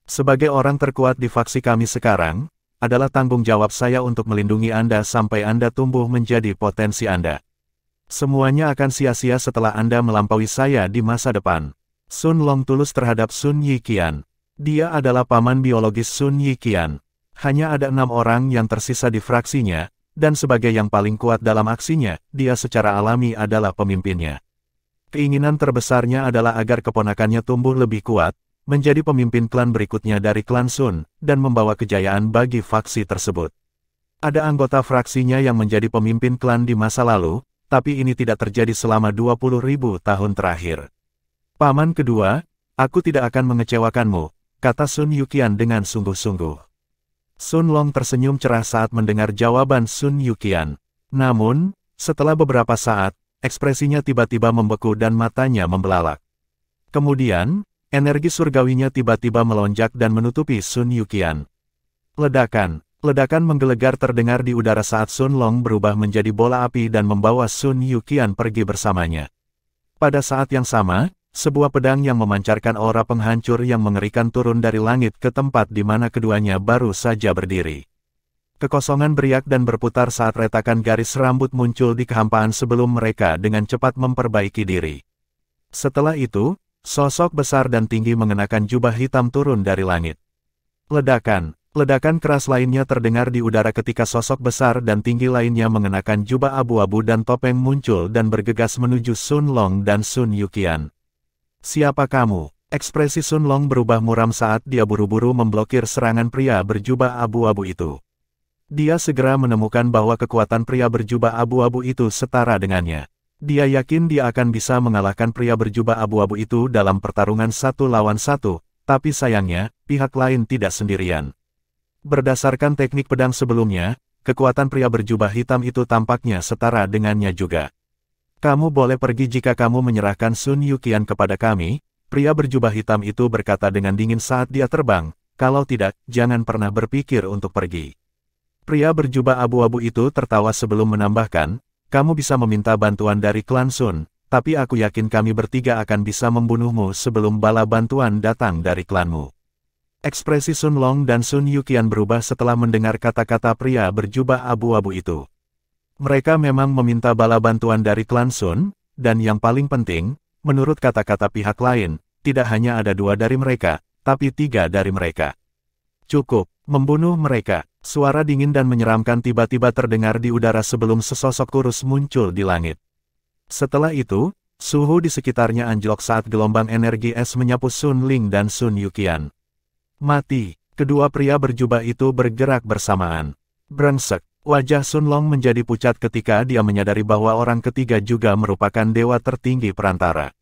Sebagai orang terkuat di faksi kami sekarang, adalah tanggung jawab saya untuk melindungi Anda sampai Anda tumbuh menjadi potensi Anda. Semuanya akan sia-sia setelah Anda melampaui saya di masa depan. Sun Long tulus terhadap Sun Yuqian. Dia adalah paman biologis Sun Yuqian. Hanya ada 6 orang yang tersisa di fraksinya, dan sebagai yang paling kuat dalam aksinya, dia secara alami adalah pemimpinnya. Keinginan terbesarnya adalah agar keponakannya tumbuh lebih kuat, menjadi pemimpin klan berikutnya dari klan Sun, dan membawa kejayaan bagi faksi tersebut. Ada anggota fraksinya yang menjadi pemimpin klan di masa lalu, tapi ini tidak terjadi selama 20.000 tahun terakhir. Paman kedua, aku tidak akan mengecewakanmu, kata Sun Yuqian dengan sungguh-sungguh. Sun Long tersenyum cerah saat mendengar jawaban Sun Yuqian. Namun, setelah beberapa saat, ekspresinya tiba-tiba membeku dan matanya membelalak. Kemudian, energi surgawinya tiba-tiba melonjak dan menutupi Sun Yuqian. Ledakan menggelegar terdengar di udara saat Sun Long berubah menjadi bola api dan membawa Sun Yuqian pergi bersamanya. Pada saat yang sama, sebuah pedang yang memancarkan aura penghancur yang mengerikan turun dari langit ke tempat di mana keduanya baru saja berdiri. Kekosongan beriak dan berputar saat retakan garis rambut muncul di kehampaan sebelum mereka dengan cepat memperbaiki diri. Setelah itu, sosok besar dan tinggi mengenakan jubah hitam turun dari langit. Ledakan keras lainnya terdengar di udara ketika sosok besar dan tinggi lainnya mengenakan jubah abu-abu dan topeng muncul dan bergegas menuju Sun Long dan Sun Yuqian. Siapa kamu? Ekspresi Sun Long berubah muram saat dia buru-buru memblokir serangan pria berjubah abu-abu itu. Dia segera menemukan bahwa kekuatan pria berjubah abu-abu itu setara dengannya. Dia yakin dia akan bisa mengalahkan pria berjubah abu-abu itu dalam pertarungan 1 lawan 1, tapi sayangnya, pihak lain tidak sendirian. Berdasarkan teknik pedang sebelumnya, kekuatan pria berjubah hitam itu tampaknya setara dengannya juga. Kamu boleh pergi jika kamu menyerahkan Sun Yuqian kepada kami, pria berjubah hitam itu berkata dengan dingin saat dia terbang, kalau tidak, jangan pernah berpikir untuk pergi. Pria berjubah abu-abu itu tertawa sebelum menambahkan, kamu bisa meminta bantuan dari klan Sun, tapi aku yakin kami bertiga akan bisa membunuhmu sebelum bala bantuan datang dari klanmu. Ekspresi Sun Long dan Sun Yuqian berubah setelah mendengar kata-kata pria berjubah abu-abu itu. Mereka memang meminta bala bantuan dari klan Sun, dan yang paling penting, menurut kata-kata pihak lain, tidak hanya ada 2 dari mereka, tapi 3 dari mereka. Cukup, membunuh mereka. Suara dingin dan menyeramkan tiba-tiba terdengar di udara sebelum sesosok kurus muncul di langit. Setelah itu, suhu di sekitarnya anjlok saat gelombang energi es menyapu Sun Ling dan Sun Yuqian. Mati, kedua pria berjubah itu bergerak bersamaan. Brengsek, wajah Sun Long menjadi pucat ketika dia menyadari bahwa orang ketiga juga merupakan dewa tertinggi perantara.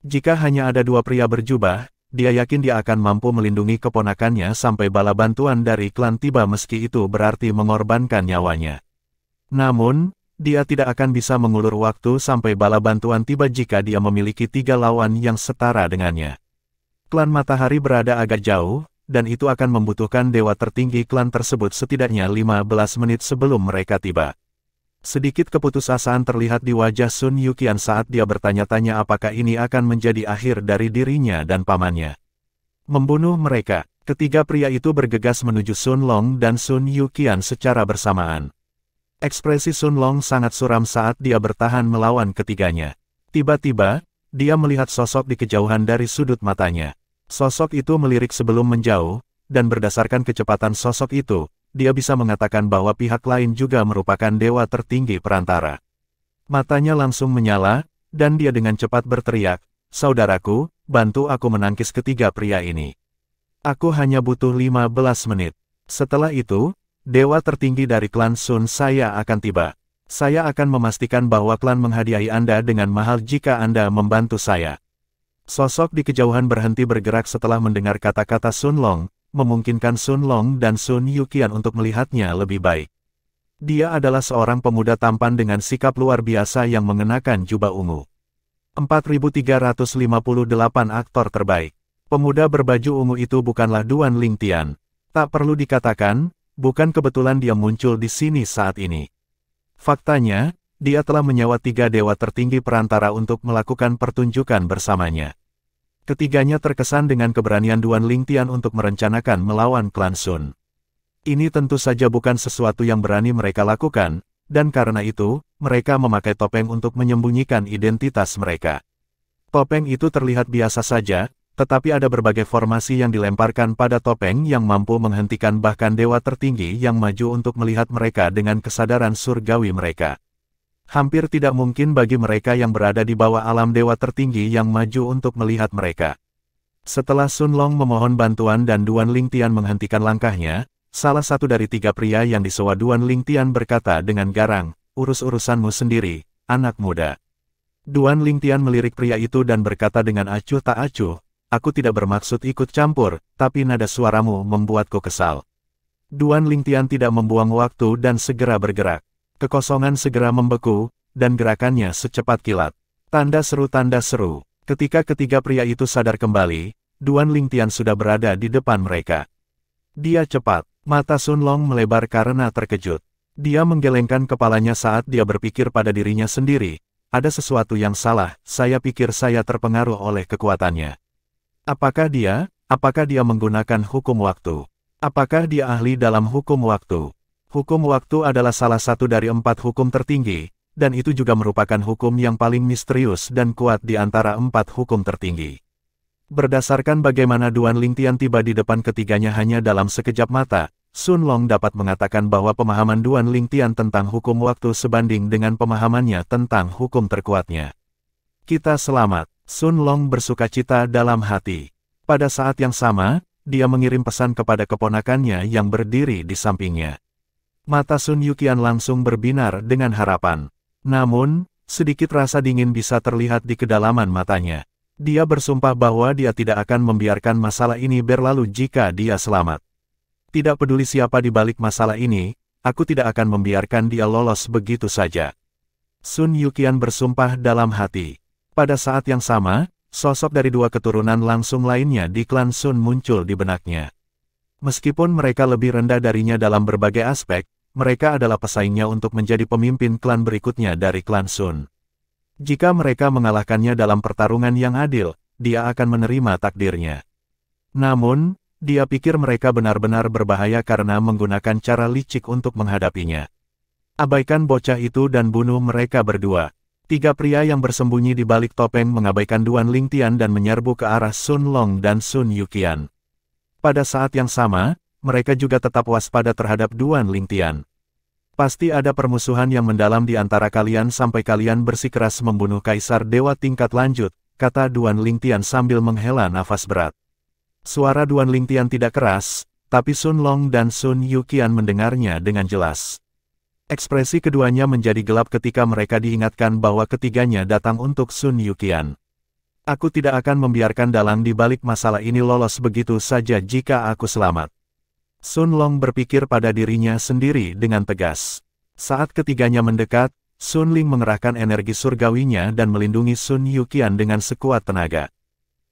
Jika hanya ada 2 pria berjubah, dia yakin dia akan mampu melindungi keponakannya sampai bala bantuan dari klan tiba meski itu berarti mengorbankan nyawanya. Namun, dia tidak akan bisa mengulur waktu sampai bala bantuan tiba jika dia memiliki 3 lawan yang setara dengannya. Klan Matahari berada agak jauh, dan itu akan membutuhkan dewa tertinggi klan tersebut setidaknya 15 menit sebelum mereka tiba. Sedikit keputusasaan terlihat di wajah Sun Yuqian saat dia bertanya-tanya apakah ini akan menjadi akhir dari dirinya dan pamannya. Membunuh mereka, ketiga pria itu bergegas menuju Sun Long dan Sun Yuqian secara bersamaan. Ekspresi Sun Long sangat suram saat dia bertahan melawan ketiganya. Tiba-tiba, dia melihat sosok di kejauhan dari sudut matanya. Sosok itu melirik sebelum menjauh, dan berdasarkan kecepatan sosok itu, dia bisa mengatakan bahwa pihak lain juga merupakan dewa tertinggi perantara. Matanya langsung menyala, dan dia dengan cepat berteriak, "Saudaraku, bantu aku menangkis ketiga pria ini. Aku hanya butuh 15 menit. Setelah itu, dewa tertinggi dari klan Sun saya akan tiba. Saya akan memastikan bahwa klan menghadiahi Anda dengan mahal jika Anda membantu saya." Sosok di kejauhan berhenti bergerak setelah mendengar kata-kata Sun Long, memungkinkan Sun Long dan Sun Yuqian untuk melihatnya lebih baik. Dia adalah seorang pemuda tampan dengan sikap luar biasa yang mengenakan jubah ungu. 4358 aktor terbaik. Pemuda berbaju ungu itu bukanlah Duan Lingtian. Tak perlu dikatakan, bukan kebetulan dia muncul di sini saat ini. Faktanya, dia telah menyewa 3 dewa tertinggi perantara untuk melakukan pertunjukan bersamanya. Ketiganya terkesan dengan keberanian Duan Lingtian untuk merencanakan melawan klan Sun. Ini tentu saja bukan sesuatu yang berani mereka lakukan, dan karena itu, mereka memakai topeng untuk menyembunyikan identitas mereka. Topeng itu terlihat biasa saja, tetapi ada berbagai formasi yang dilemparkan pada topeng yang mampu menghentikan bahkan dewa tertinggi yang maju untuk melihat mereka dengan kesadaran surgawi mereka. Hampir tidak mungkin bagi mereka yang berada di bawah alam dewa tertinggi yang maju untuk melihat mereka. Setelah Sun Long memohon bantuan dan Duan Lingtian menghentikan langkahnya, salah satu dari 3 pria yang disewa Duan Lingtian berkata dengan garang, "Urus-urusanmu sendiri, anak muda." Duan Lingtian melirik pria itu dan berkata dengan acuh tak acuh, "Aku tidak bermaksud ikut campur, tapi nada suaramu membuatku kesal." Duan Lingtian tidak membuang waktu dan segera bergerak. Kekosongan segera membeku, dan gerakannya secepat kilat. Tanda seru. Ketika ketiga pria itu sadar kembali, Duan Lingtian sudah berada di depan mereka. Dia cepat, mata Sun Long melebar karena terkejut. Dia menggelengkan kepalanya saat dia berpikir pada dirinya sendiri, ada sesuatu yang salah, saya pikir saya terpengaruh oleh kekuatannya. Apakah dia menggunakan hukum waktu? Apakah dia ahli dalam hukum waktu? Hukum waktu adalah salah satu dari 4 hukum tertinggi, dan itu juga merupakan hukum yang paling misterius dan kuat di antara 4 hukum tertinggi. Berdasarkan bagaimana Duan Lingtian tiba di depan ketiganya hanya dalam sekejap mata, Sun Long dapat mengatakan bahwa pemahaman Duan Lingtian tentang hukum waktu sebanding dengan pemahamannya tentang hukum terkuatnya. Kita selamat, Sun Long bersukacita dalam hati. Pada saat yang sama, dia mengirim pesan kepada keponakannya yang berdiri di sampingnya. Mata Sun Yuqian langsung berbinar dengan harapan. Namun, sedikit rasa dingin bisa terlihat di kedalaman matanya. Dia bersumpah bahwa dia tidak akan membiarkan masalah ini berlalu jika dia selamat. Tidak peduli siapa di balik masalah ini, aku tidak akan membiarkan dia lolos begitu saja. Sun Yuqian bersumpah dalam hati. Pada saat yang sama, sosok dari 2 keturunan langsung lainnya di klan Sun muncul di benaknya. Meskipun mereka lebih rendah darinya dalam berbagai aspek, mereka adalah pesaingnya untuk menjadi pemimpin klan berikutnya dari klan Sun. Jika mereka mengalahkannya dalam pertarungan yang adil, dia akan menerima takdirnya. Namun, dia pikir mereka benar-benar berbahaya karena menggunakan cara licik untuk menghadapinya. Abaikan bocah itu dan bunuh mereka berdua. Tiga pria yang bersembunyi di balik topeng mengabaikan Duan Lingtian dan menyerbu ke arah Sun Long dan Sun Yuqian. Pada saat yang sama, mereka juga tetap waspada terhadap Duan Lingtian. Pasti ada permusuhan yang mendalam di antara kalian sampai kalian bersikeras membunuh Kaisar Dewa tingkat lanjut, kata Duan Lingtian sambil menghela nafas berat. Suara Duan Lingtian tidak keras, tapi Sun Long dan Sun Yuqian mendengarnya dengan jelas. Ekspresi keduanya menjadi gelap ketika mereka diingatkan bahwa ketiganya datang untuk Sun Yuqian. Aku tidak akan membiarkan dalang di balik masalah ini lolos begitu saja jika aku selamat. Sun Long berpikir pada dirinya sendiri dengan tegas. Saat ketiganya mendekat, Sun Ling mengerahkan energi surgawinya dan melindungi Sun Yuqian dengan sekuat tenaga.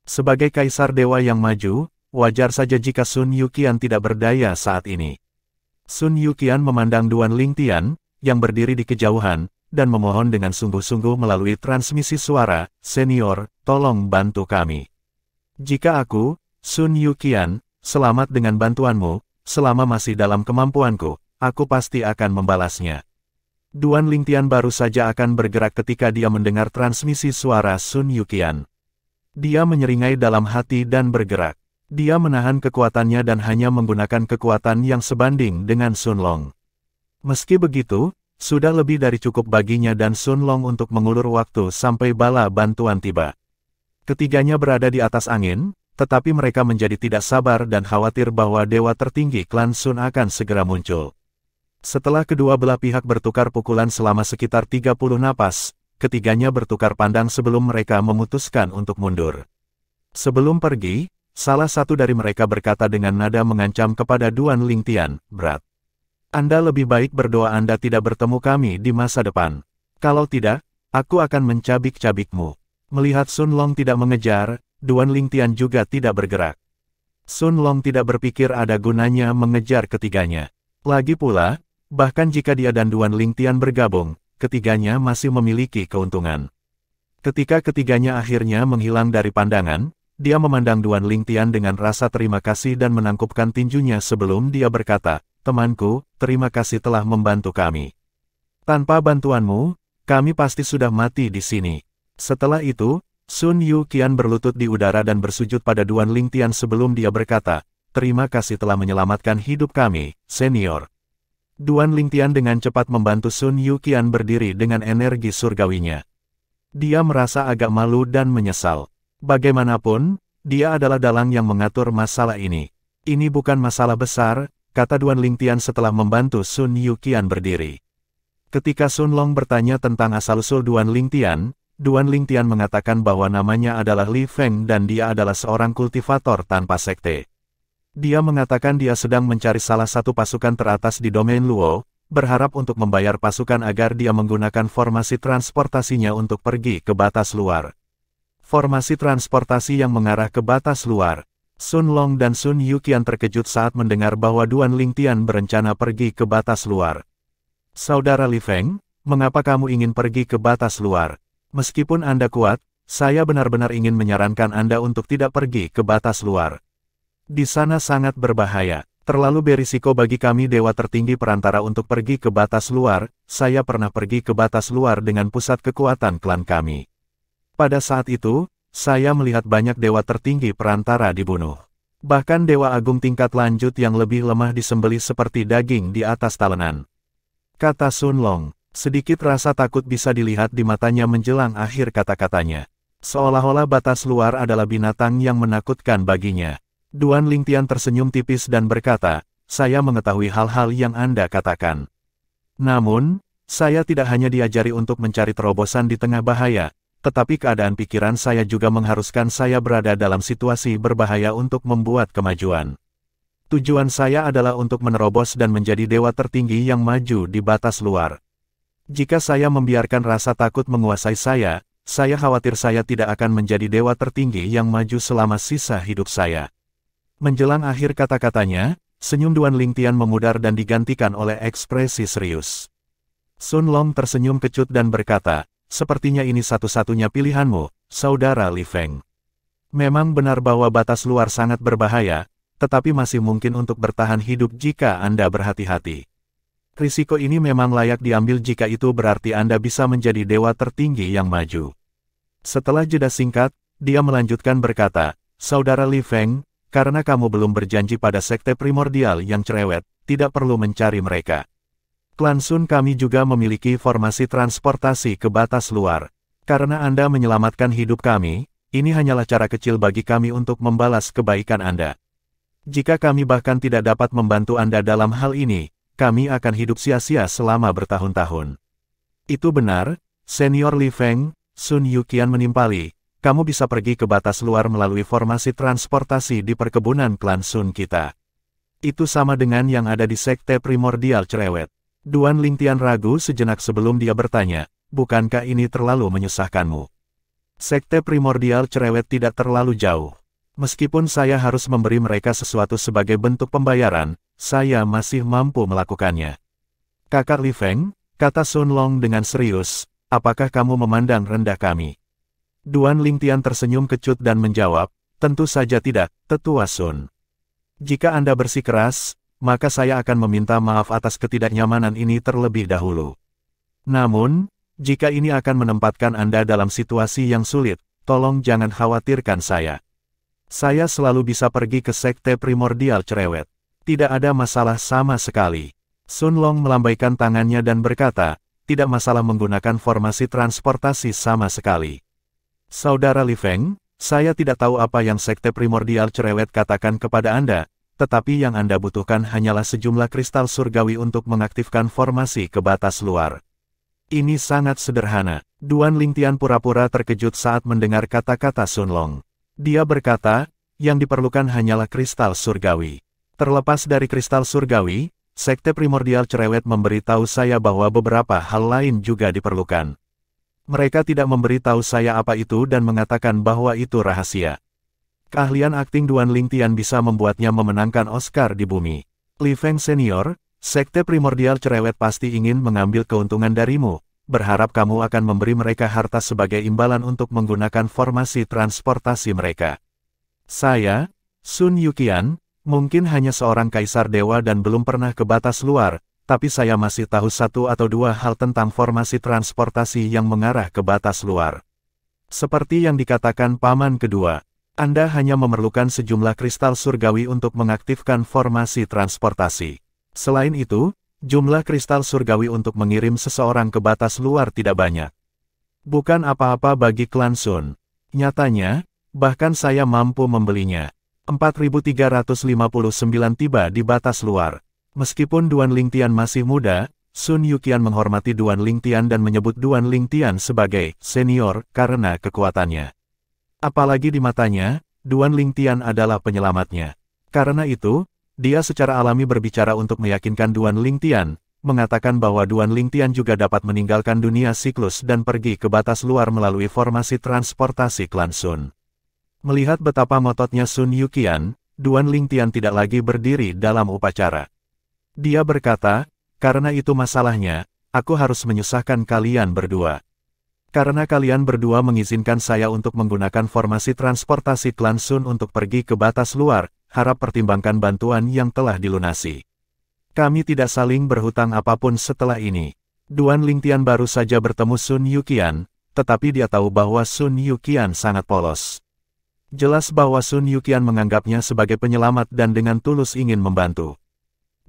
Sebagai Kaisar Dewa yang maju, wajar saja jika Sun Yuqian tidak berdaya saat ini. Sun Yuqian memandang Duan Lingtian, yang berdiri di kejauhan, dan memohon dengan sungguh-sungguh melalui transmisi suara, "Senior, tolong bantu kami. Jika aku, Sun Yuqian, selamat dengan bantuanmu, selama masih dalam kemampuanku, aku pasti akan membalasnya." Duan Lingtian baru saja akan bergerak ketika dia mendengar transmisi suara Sun Yuqian. Dia menyeringai dalam hati dan bergerak. Dia menahan kekuatannya dan hanya menggunakan kekuatan yang sebanding dengan Sun Long. Meski begitu, sudah lebih dari cukup baginya dan Sun Long untuk mengulur waktu sampai bala bantuan tiba. Ketiganya berada di atas angin, tetapi mereka menjadi tidak sabar dan khawatir bahwa dewa tertinggi klan Sun akan segera muncul. Setelah kedua belah pihak bertukar pukulan selama sekitar 30 napas, ketiganya bertukar pandang sebelum mereka memutuskan untuk mundur. Sebelum pergi, salah satu dari mereka berkata dengan nada mengancam kepada Duan Lingtian, "Berat. Anda lebih baik berdoa Anda tidak bertemu kami di masa depan. Kalau tidak, aku akan mencabik-cabikmu." Melihat Sun Long tidak mengejar, Duan Lingtian juga tidak bergerak. Sun Long tidak berpikir ada gunanya mengejar ketiganya. Lagi pula, bahkan jika dia dan Duan Lingtian bergabung, ketiganya masih memiliki keuntungan. Ketika ketiganya akhirnya menghilang dari pandangan, dia memandang Duan Lingtian dengan rasa terima kasih dan menangkupkan tinjunya sebelum dia berkata, "Temanku, terima kasih telah membantu kami. Tanpa bantuanmu, kami pasti sudah mati di sini." Setelah itu, Sun Yuqian berlutut di udara dan bersujud pada Duan Lingtian sebelum dia berkata, "Terima kasih telah menyelamatkan hidup kami, senior." Duan Lingtian dengan cepat membantu Sun Yuqian berdiri dengan energi surgawinya. Dia merasa agak malu dan menyesal. Bagaimanapun, dia adalah dalang yang mengatur masalah ini. "Ini bukan masalah besar," kata Duan Lingtian setelah membantu Sun Yuqian berdiri. Ketika Sun Long bertanya tentang asal-usul Duan Lingtian mengatakan bahwa namanya adalah Li Feng dan dia adalah seorang kultivator tanpa sekte. Dia mengatakan dia sedang mencari salah satu pasukan teratas di domain Luo, berharap untuk membayar pasukan agar dia menggunakan formasi transportasinya untuk pergi ke batas luar. Formasi transportasi yang mengarah ke batas luar. Sun Long dan Sun Yuqian terkejut saat mendengar bahwa Duan Lingtian berencana pergi ke batas luar. "Saudara Li Feng, mengapa kamu ingin pergi ke batas luar? Meskipun Anda kuat, saya benar-benar ingin menyarankan Anda untuk tidak pergi ke batas luar. Di sana sangat berbahaya. Terlalu berisiko bagi kami dewa tertinggi perantara untuk pergi ke batas luar. Saya pernah pergi ke batas luar dengan pusat kekuatan klan kami. Pada saat itu, saya melihat banyak dewa tertinggi perantara dibunuh. Bahkan dewa agung tingkat lanjut yang lebih lemah disembelih seperti daging di atas talenan," kata Sun Long. Sedikit rasa takut bisa dilihat di matanya menjelang akhir kata-katanya. Seolah-olah batas luar adalah binatang yang menakutkan baginya. Duan Lingtian tersenyum tipis dan berkata, "Saya mengetahui hal-hal yang Anda katakan. Namun, saya tidak hanya diajari untuk mencari terobosan di tengah bahaya, tetapi keadaan pikiran saya juga mengharuskan saya berada dalam situasi berbahaya untuk membuat kemajuan. Tujuan saya adalah untuk menerobos dan menjadi dewa tertinggi yang maju di batas luar. Jika saya membiarkan rasa takut menguasai saya khawatir saya tidak akan menjadi dewa tertinggi yang maju selama sisa hidup saya." Menjelang akhir kata-katanya, senyum Duan Lingtian memudar dan digantikan oleh ekspresi serius. Sun Long tersenyum kecut dan berkata, "Sepertinya ini satu-satunya pilihanmu, Saudara Li Feng. Memang benar bahwa batas luar sangat berbahaya, tetapi masih mungkin untuk bertahan hidup jika Anda berhati-hati. Risiko ini memang layak diambil jika itu berarti Anda bisa menjadi dewa tertinggi yang maju. Setelah jeda singkat, dia melanjutkan berkata, Saudara Li Feng, karena kamu belum berjanji pada sekte primordial yang cerewet, tidak perlu mencari mereka. Klan Sun kami juga memiliki formasi transportasi ke batas luar. Karena Anda menyelamatkan hidup kami, ini hanyalah cara kecil bagi kami untuk membalas kebaikan Anda. Jika kami bahkan tidak dapat membantu Anda dalam hal ini, kami akan hidup sia-sia selama bertahun-tahun. Itu benar, Senior Li Feng, Sun Yuqian menimpali, kamu bisa pergi ke batas luar melalui formasi transportasi di perkebunan klan Sun kita. Itu sama dengan yang ada di sekte primordial cerewet. Duan Lingtian ragu sejenak sebelum dia bertanya, bukankah ini terlalu menyusahkanmu? Sekte primordial cerewet tidak terlalu jauh. Meskipun saya harus memberi mereka sesuatu sebagai bentuk pembayaran, saya masih mampu melakukannya. Kakak Li Feng, kata Sun Long dengan serius, apakah kamu memandang rendah kami? Duan Lingtian tersenyum kecut dan menjawab, tentu saja tidak, Tetua Sun. Jika Anda bersikeras, maka saya akan meminta maaf atas ketidaknyamanan ini terlebih dahulu. Namun, jika ini akan menempatkan Anda dalam situasi yang sulit, tolong jangan khawatirkan saya. Saya selalu bisa pergi ke sekte primordial cerewet. Tidak ada masalah sama sekali. Sun Long melambaikan tangannya dan berkata, tidak masalah menggunakan formasi transportasi sama sekali. Saudara Li Feng, saya tidak tahu apa yang sekte primordial cerewet katakan kepada Anda, tetapi yang Anda butuhkan hanyalah sejumlah kristal surgawi untuk mengaktifkan formasi ke batas luar. Ini sangat sederhana. Duan Lingtian pura-pura terkejut saat mendengar kata-kata Sun Long. Dia berkata, yang diperlukan hanyalah kristal surgawi. Terlepas dari kristal surgawi, sekte primordial cerewet memberitahu saya bahwa beberapa hal lain juga diperlukan. Mereka tidak memberitahu saya apa itu dan mengatakan bahwa itu rahasia. Keahlian akting Duan Lingtian bisa membuatnya memenangkan Oscar di bumi. Li Feng Senior, sekte primordial cerewet pasti ingin mengambil keuntungan darimu, berharap kamu akan memberi mereka harta sebagai imbalan untuk menggunakan formasi transportasi mereka. Saya, Sun Yuqian, mungkin hanya seorang kaisar dewa dan belum pernah ke batas luar, tapi saya masih tahu satu atau dua hal tentang formasi transportasi yang mengarah ke batas luar. Seperti yang dikatakan Paman Kedua, Anda hanya memerlukan sejumlah kristal surgawi untuk mengaktifkan formasi transportasi. Selain itu, jumlah kristal surgawi untuk mengirim seseorang ke batas luar tidak banyak. Bukan apa-apa bagi klan Sun. Nyatanya, bahkan saya mampu membelinya. 4.359 tiba di batas luar. Meskipun Duan Lingtian masih muda, Sun Yuqian menghormati Duan Lingtian dan menyebut Duan Lingtian sebagai senior karena kekuatannya. Apalagi di matanya, Duan Lingtian adalah penyelamatnya. Karena itu, dia secara alami berbicara untuk meyakinkan Duan Lingtian, mengatakan bahwa Duan Lingtian juga dapat meninggalkan dunia siklus dan pergi ke batas luar melalui formasi transportasi klan Sun. Melihat betapa ngototnya Sun Yuqian, Duan Lingtian tidak lagi berdiri dalam upacara. Dia berkata, karena itu masalahnya, aku harus menyusahkan kalian berdua. Karena kalian berdua mengizinkan saya untuk menggunakan formasi transportasi klan Sun untuk pergi ke batas luar, harap pertimbangkan bantuan yang telah dilunasi. Kami tidak saling berhutang apapun setelah ini. Duan Lingtian baru saja bertemu Sun Yuqian, tetapi dia tahu bahwa Sun Yuqian sangat polos. Jelas bahwa Sun Yuqian menganggapnya sebagai penyelamat dan dengan tulus ingin membantu.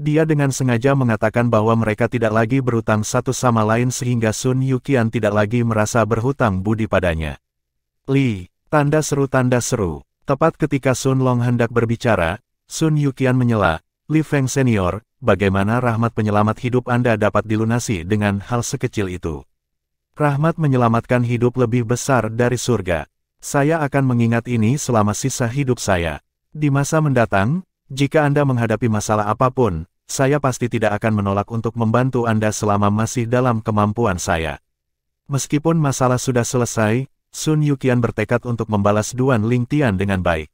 Dia dengan sengaja mengatakan bahwa mereka tidak lagi berhutang satu sama lain sehingga Sun Yuqian tidak lagi merasa berhutang budi padanya. Li, tanda seru. Tepat ketika Sun Long hendak berbicara, Sun Yuqian menyela, Li Feng Senior, bagaimana rahmat penyelamat hidup Anda dapat dilunasi dengan hal sekecil itu? Rahmat menyelamatkan hidup lebih besar dari surga. Saya akan mengingat ini selama sisa hidup saya. Di masa mendatang, jika Anda menghadapi masalah apapun, saya pasti tidak akan menolak untuk membantu Anda selama masih dalam kemampuan saya. Meskipun masalah sudah selesai, Sun Yuqian bertekad untuk membalas Duan Lingtian dengan baik.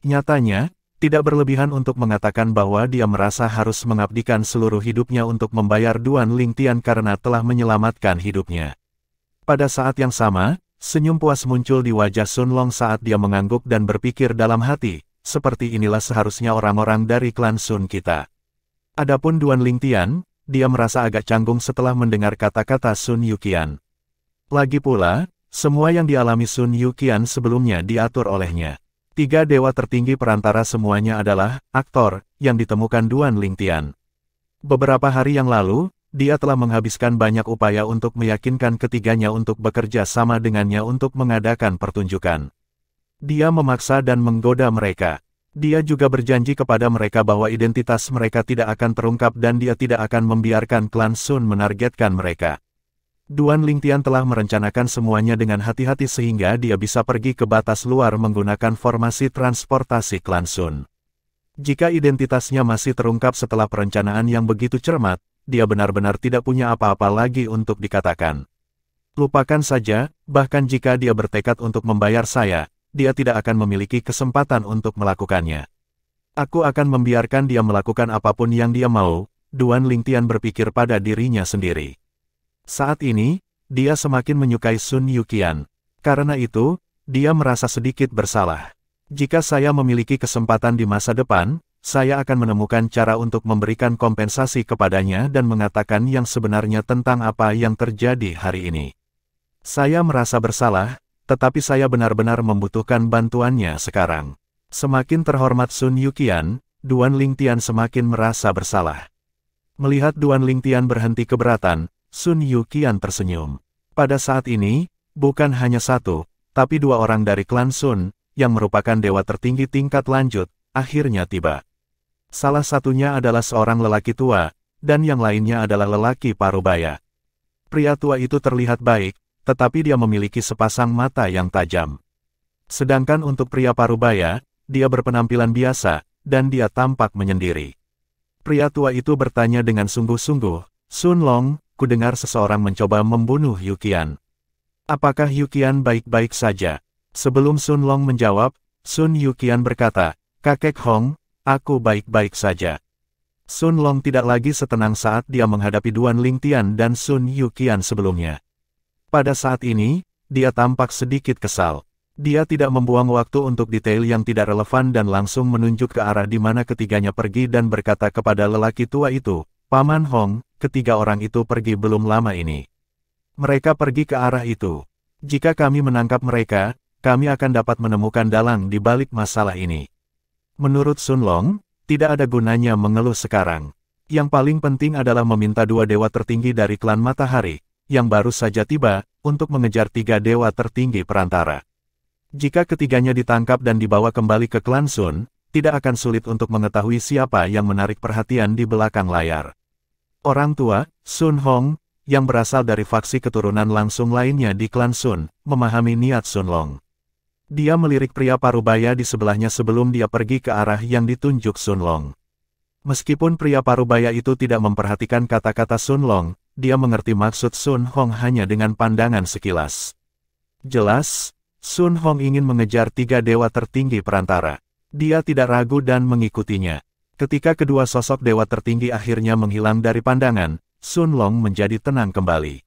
Nyatanya, tidak berlebihan untuk mengatakan bahwa dia merasa harus mengabdikan seluruh hidupnya untuk membayar Duan Lingtian karena telah menyelamatkan hidupnya. Pada saat yang sama, senyum puas muncul di wajah Sun Long saat dia mengangguk dan berpikir dalam hati, seperti inilah seharusnya orang-orang dari klan Sun kita. Adapun Duan Lingtian, dia merasa agak canggung setelah mendengar kata-kata Sun Yuqian. Lagi pula, semua yang dialami Sun Yuqian sebelumnya diatur olehnya. 3 dewa tertinggi perantara semuanya adalah aktor yang ditemukan Duan Lingtian. Beberapa hari yang lalu, dia telah menghabiskan banyak upaya untuk meyakinkan ketiganya untuk bekerja sama dengannya untuk mengadakan pertunjukan. Dia memaksa dan menggoda mereka. Dia juga berjanji kepada mereka bahwa identitas mereka tidak akan terungkap dan dia tidak akan membiarkan klan Sun menargetkan mereka. Duan Lingtian telah merencanakan semuanya dengan hati-hati sehingga dia bisa pergi ke batas luar menggunakan formasi transportasi klan Sun. Jika identitasnya masih terungkap setelah perencanaan yang begitu cermat, dia benar-benar tidak punya apa-apa lagi untuk dikatakan. Lupakan saja, bahkan jika dia bertekad untuk membayar saya, dia tidak akan memiliki kesempatan untuk melakukannya. Aku akan membiarkan dia melakukan apapun yang dia mau, Duan Lingtian berpikir pada dirinya sendiri. Saat ini, dia semakin menyukai Sun Yuqian. Karena itu, dia merasa sedikit bersalah. Jika saya memiliki kesempatan di masa depan, saya akan menemukan cara untuk memberikan kompensasi kepadanya dan mengatakan yang sebenarnya tentang apa yang terjadi hari ini. Saya merasa bersalah, tetapi saya benar-benar membutuhkan bantuannya sekarang. Semakin terhormat Sun Yuqian, Duan Lingtian semakin merasa bersalah. Melihat Duan Lingtian berhenti keberatan, Sun Yuqian tersenyum. Pada saat ini, bukan hanya satu, tapi 2 orang dari klan Sun, yang merupakan dewa tertinggi tingkat lanjut, akhirnya tiba. Salah satunya adalah seorang lelaki tua, dan yang lainnya adalah lelaki parubaya. Pria tua itu terlihat baik, tetapi dia memiliki sepasang mata yang tajam. Sedangkan untuk pria parubaya, dia berpenampilan biasa, dan dia tampak menyendiri. Pria tua itu bertanya dengan sungguh-sungguh, Sun Long, kudengar seseorang mencoba membunuh Yuqian. Apakah Yuqian baik-baik saja? Sebelum Sun Long menjawab, Sun Yuqian berkata, Kakek Hong, aku baik-baik saja. Sun Long tidak lagi setenang saat dia menghadapi Duan Lingtian dan Sun Yuqian sebelumnya. Pada saat ini, dia tampak sedikit kesal. Dia tidak membuang waktu untuk detail yang tidak relevan dan langsung menunjuk ke arah di mana ketiganya pergi dan berkata kepada lelaki tua itu, Paman Hong, ketiga orang itu pergi belum lama ini. Mereka pergi ke arah itu. Jika kami menangkap mereka, kami akan dapat menemukan dalang di balik masalah ini. Menurut Sun Long, tidak ada gunanya mengeluh sekarang. Yang paling penting adalah meminta 2 dewa tertinggi dari klan Matahari, yang baru saja tiba, untuk mengejar 3 dewa tertinggi perantara. Jika ketiganya ditangkap dan dibawa kembali ke klan Sun, tidak akan sulit untuk mengetahui siapa yang menarik perhatian di belakang layar. Orang tua, Sun Hong, yang berasal dari faksi keturunan langsung lainnya di klan Sun, memahami niat Sun Long. Dia melirik pria parubaya di sebelahnya sebelum dia pergi ke arah yang ditunjuk Sun Long. Meskipun pria parubaya itu tidak memperhatikan kata-kata Sun Long, dia mengerti maksud Sun Hong hanya dengan pandangan sekilas. Jelas, Sun Hong ingin mengejar 3 dewa tertinggi perantara. Dia tidak ragu dan mengikutinya. Ketika kedua sosok dewa tertinggi akhirnya menghilang dari pandangan, Sun Long menjadi tenang kembali.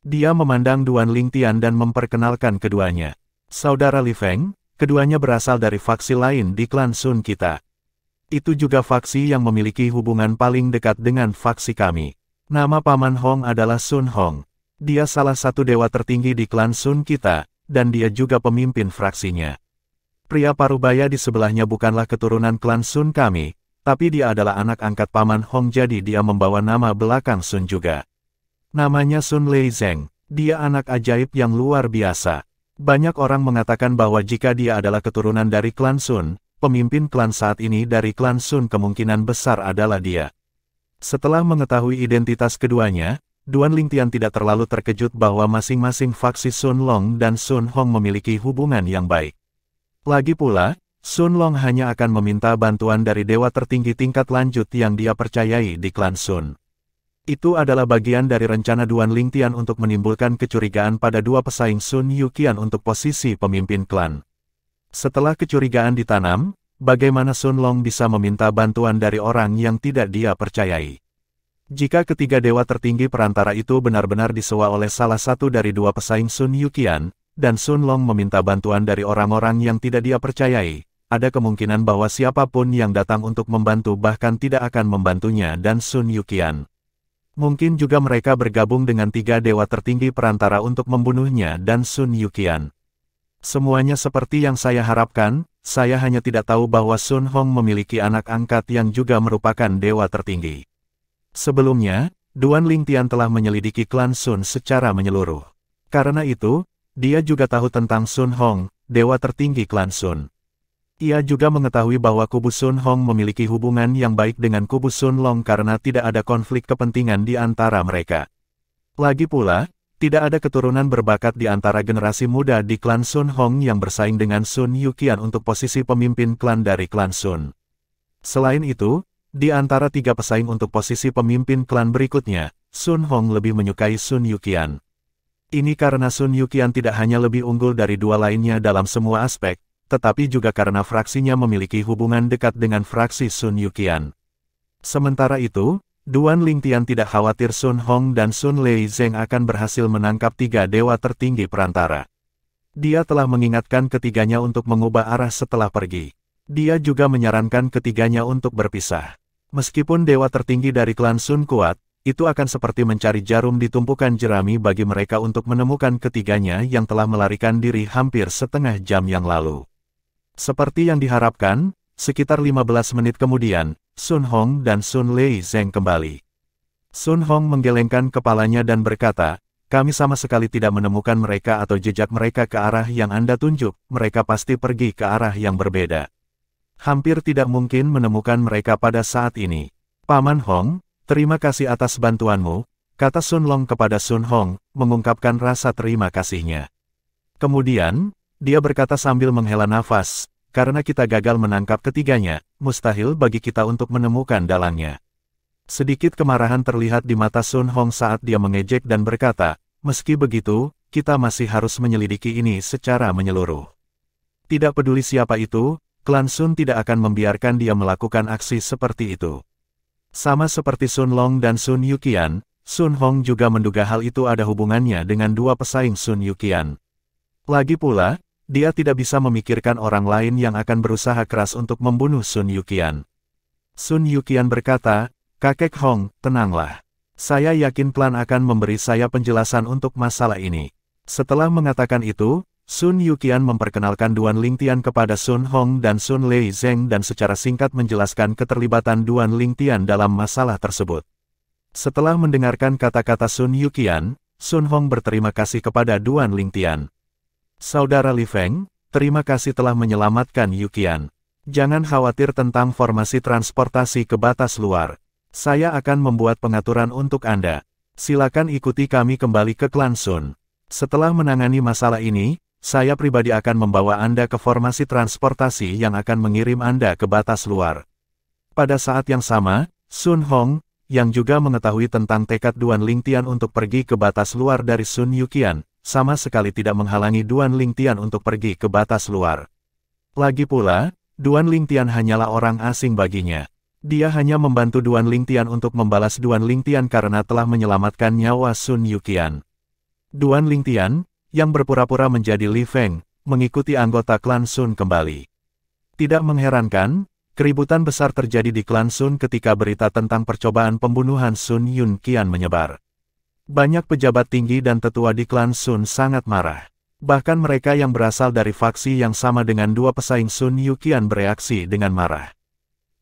Dia memandang Duan Lingtian dan memperkenalkan keduanya. Saudara Li Feng, keduanya berasal dari faksi lain di klan Sun kita. Itu juga faksi yang memiliki hubungan paling dekat dengan faksi kami. Nama Paman Hong adalah Sun Hong. Dia salah satu dewa tertinggi di klan Sun kita, dan dia juga pemimpin fraksinya. Pria parubaya di sebelahnya bukanlah keturunan klan Sun kami, tapi dia adalah anak angkat Paman Hong jadi dia membawa nama belakang Sun juga. Namanya Sun Lei Zeng, dia anak ajaib yang luar biasa. Banyak orang mengatakan bahwa jika dia adalah keturunan dari klan Sun, pemimpin klan saat ini dari klan Sun kemungkinan besar adalah dia. Setelah mengetahui identitas keduanya, Duan Lingtian tidak terlalu terkejut bahwa masing-masing faksi Sun Long dan Sun Hong memiliki hubungan yang baik. Lagi pula, Sun Long hanya akan meminta bantuan dari dewa tertinggi tingkat lanjut yang dia percayai di klan Sun. Itu adalah bagian dari rencana Duan Lingtian untuk menimbulkan kecurigaan pada 2 pesaing Sun Yuqian untuk posisi pemimpin klan. Setelah kecurigaan ditanam, bagaimana Sun Long bisa meminta bantuan dari orang yang tidak dia percayai? Jika ketiga dewa tertinggi perantara itu benar-benar disewa oleh salah satu dari 2 pesaing Sun Yuqian, dan Sun Long meminta bantuan dari orang-orang yang tidak dia percayai, ada kemungkinan bahwa siapapun yang datang untuk membantu bahkan tidak akan membantunya dan Sun Yuqian. Mungkin juga mereka bergabung dengan 3 dewa tertinggi perantara untuk membunuhnya dan Sun Yuqian. Semuanya seperti yang saya harapkan, saya hanya tidak tahu bahwa Sun Hong memiliki anak angkat yang juga merupakan dewa tertinggi. Sebelumnya, Duan Lingtian telah menyelidiki klan Sun secara menyeluruh. Karena itu, dia juga tahu tentang Sun Hong, dewa tertinggi klan Sun. Ia juga mengetahui bahwa kubu Sun Hong memiliki hubungan yang baik dengan kubu Sun Long karena tidak ada konflik kepentingan di antara mereka. Lagi pula, tidak ada keturunan berbakat di antara generasi muda di klan Sun Hong yang bersaing dengan Sun Yuqian untuk posisi pemimpin klan dari klan Sun. Selain itu, di antara 3 pesaing untuk posisi pemimpin klan berikutnya, Sun Hong lebih menyukai Sun Yuqian. Ini karena Sun Yuqian tidak hanya lebih unggul dari 2 lainnya dalam semua aspek, tetapi juga karena fraksinya memiliki hubungan dekat dengan fraksi Sun Yuqian. Sementara itu, Duan Lingtian tidak khawatir Sun Hong dan Sun Lei Zeng akan berhasil menangkap 3 dewa tertinggi perantara. Dia telah mengingatkan ketiganya untuk mengubah arah setelah pergi. Dia juga menyarankan ketiganya untuk berpisah. Meskipun dewa tertinggi dari klan Sun kuat, itu akan seperti mencari jarum di tumpukan jerami bagi mereka untuk menemukan ketiganya yang telah melarikan diri hampir setengah jam yang lalu. Seperti yang diharapkan, sekitar 15 menit kemudian, Sun Hong dan Sun Lei Zeng kembali. Sun Hong menggelengkan kepalanya dan berkata, "Kami sama sekali tidak menemukan mereka atau jejak mereka ke arah yang Anda tunjuk, mereka pasti pergi ke arah yang berbeda. Hampir tidak mungkin menemukan mereka pada saat ini. Paman Hong, terima kasih atas bantuanmu," kata Sun Long kepada Sun Hong, mengungkapkan rasa terima kasihnya. Kemudian, dia berkata sambil menghela nafas, "Karena kita gagal menangkap ketiganya, mustahil bagi kita untuk menemukan dalangnya." Sedikit kemarahan terlihat di mata Sun Hong saat dia mengejek dan berkata, "Meski begitu, kita masih harus menyelidiki ini secara menyeluruh. Tidak peduli siapa itu, klan Sun tidak akan membiarkan dia melakukan aksi seperti itu." Sama seperti Sun Long dan Sun Yuqian, Sun Hong juga menduga hal itu ada hubungannya dengan 2 pesaing Sun Yuqian. Lagi pula, dia tidak bisa memikirkan orang lain yang akan berusaha keras untuk membunuh Sun Yuqian. Sun Yuqian berkata, "Kakek Hong, tenanglah. Saya yakin klan akan memberi saya penjelasan untuk masalah ini." Setelah mengatakan itu, Sun Yuqian memperkenalkan Duan Lingtian kepada Sun Hong dan Sun Lei Zeng dan secara singkat menjelaskan keterlibatan Duan Lingtian dalam masalah tersebut. Setelah mendengarkan kata-kata Sun Yuqian, Sun Hong berterima kasih kepada Duan Lingtian. "Saudara Li Feng, terima kasih telah menyelamatkan Yuqian. Jangan khawatir tentang formasi transportasi ke batas luar. Saya akan membuat pengaturan untuk Anda. Silakan ikuti kami kembali ke klan Sun. Setelah menangani masalah ini, saya pribadi akan membawa Anda ke formasi transportasi yang akan mengirim Anda ke batas luar." Pada saat yang sama, Sun Hong, yang juga mengetahui tentang tekad Duan Lingtian untuk pergi ke batas luar dari Sun Yuqian, sama sekali tidak menghalangi Duan Lingtian untuk pergi ke batas luar. Lagi pula, Duan Lingtian hanyalah orang asing baginya. Dia hanya membantu Duan Lingtian untuk membalas Duan Lingtian karena telah menyelamatkan nyawa Sun Yuqian. Duan Lingtian, yang berpura-pura menjadi Li Feng, mengikuti anggota klan Sun kembali. Tidak mengherankan, keributan besar terjadi di klan Sun ketika berita tentang percobaan pembunuhan Sun Yun Qian menyebar. Banyak pejabat tinggi dan tetua di klan Sun sangat marah. Bahkan mereka yang berasal dari faksi yang sama dengan 2 pesaing Sun Yuqian bereaksi dengan marah.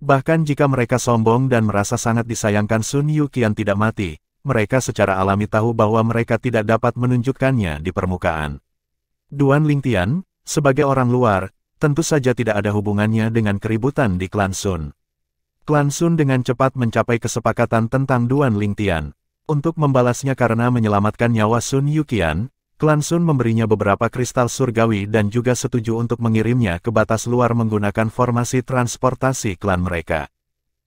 Bahkan jika mereka sombong dan merasa sangat disayangkan Sun Yuqian tidak mati, mereka secara alami tahu bahwa mereka tidak dapat menunjukkannya di permukaan. Duan Lingtian, sebagai orang luar, tentu saja tidak ada hubungannya dengan keributan di klan Sun. Klan Sun dengan cepat mencapai kesepakatan tentang Duan Lingtian. Untuk membalasnya karena menyelamatkan nyawa Sun Yuqian, klan Sun memberinya beberapa kristal surgawi dan juga setuju untuk mengirimnya ke batas luar menggunakan formasi transportasi klan mereka.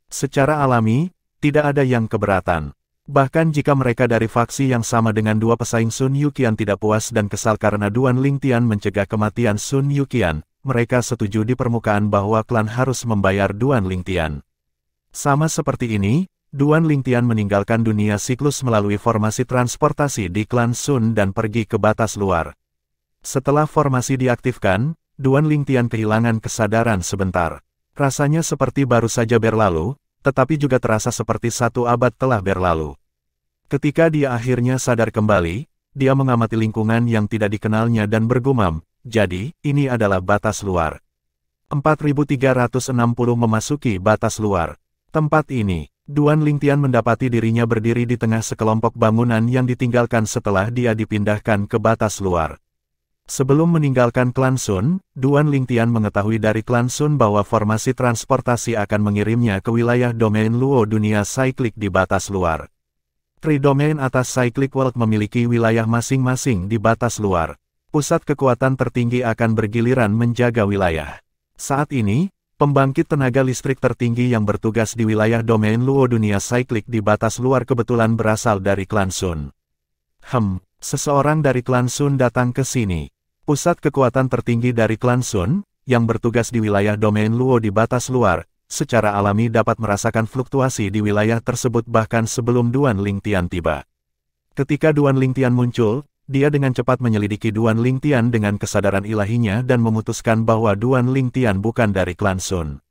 Secara alami, tidak ada yang keberatan. Bahkan jika mereka dari faksi yang sama dengan 2 pesaing Sun Yuqian tidak puas dan kesal karena Duan Lingtian mencegah kematian Sun Yuqian, mereka setuju di permukaan bahwa klan harus membayar Duan Lingtian. Sama seperti ini, Duan Lingtian meninggalkan dunia siklus melalui formasi transportasi di klan Sun dan pergi ke batas luar. Setelah formasi diaktifkan, Duan Lingtian kehilangan kesadaran sebentar. Rasanya seperti baru saja berlalu, tetapi juga terasa seperti 1 abad telah berlalu. Ketika dia akhirnya sadar kembali, dia mengamati lingkungan yang tidak dikenalnya dan bergumam, jadi, ini adalah batas luar. 4360 memasuki batas luar. Tempat ini, Duan Lingtian mendapati dirinya berdiri di tengah sekelompok bangunan yang ditinggalkan setelah dia dipindahkan ke batas luar. Sebelum meninggalkan klan Sun, Duan Lingtian mengetahui dari klan Sun bahwa formasi transportasi akan mengirimnya ke wilayah domain Luo dunia Cyclic di batas luar. Tri-domain atas Cyclic World memiliki wilayah masing-masing di batas luar. Pusat kekuatan tertinggi akan bergiliran menjaga wilayah. Saat ini, pembangkit tenaga listrik tertinggi yang bertugas di wilayah domain Luo dunia Cyclic di batas luar kebetulan berasal dari klan Sun. Seseorang dari klan Sun datang ke sini. Pusat kekuatan tertinggi dari klan Sun, yang bertugas di wilayah domain Luo di batas luar, secara alami dapat merasakan fluktuasi di wilayah tersebut bahkan sebelum Duan Lingtian tiba. Ketika Duan Lingtian muncul, dia dengan cepat menyelidiki Duan Lingtian dengan kesadaran ilahinya dan memutuskan bahwa Duan Lingtian bukan dari klan Sun.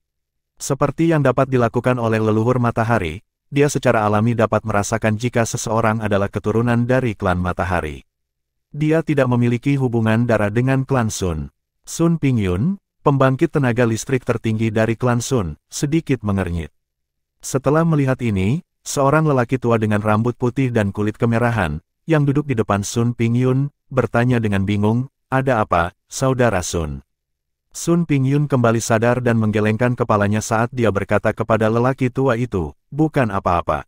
Seperti yang dapat dilakukan oleh leluhur matahari, dia secara alami dapat merasakan jika seseorang adalah keturunan dari klan matahari. Dia tidak memiliki hubungan darah dengan klan Sun. Sun Pingyun, pembangkit tenaga listrik tertinggi dari klan Sun, sedikit mengernyit. Setelah melihat ini, seorang lelaki tua dengan rambut putih dan kulit kemerahan, yang duduk di depan Sun Pingyun, bertanya dengan bingung, "Ada apa, saudara Sun?" Sun Pingyun kembali sadar dan menggelengkan kepalanya saat dia berkata kepada lelaki tua itu, "Bukan apa-apa.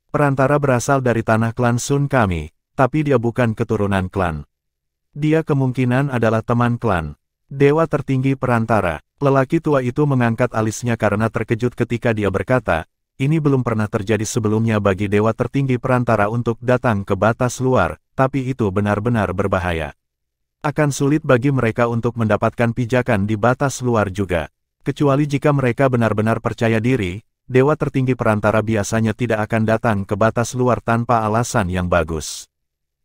Perantara berasal dari tanah klan Sun kami, tapi dia bukan keturunan klan. Dia kemungkinan adalah teman klan. Dewa tertinggi perantara." Lelaki tua itu mengangkat alisnya karena terkejut ketika dia berkata, ini belum pernah terjadi sebelumnya bagi dewa tertinggi perantara untuk datang ke batas luar, tapi itu benar-benar berbahaya. Akan sulit bagi mereka untuk mendapatkan pijakan di batas luar juga. Kecuali jika mereka benar-benar percaya diri, dewa tertinggi perantara biasanya tidak akan datang ke batas luar tanpa alasan yang bagus.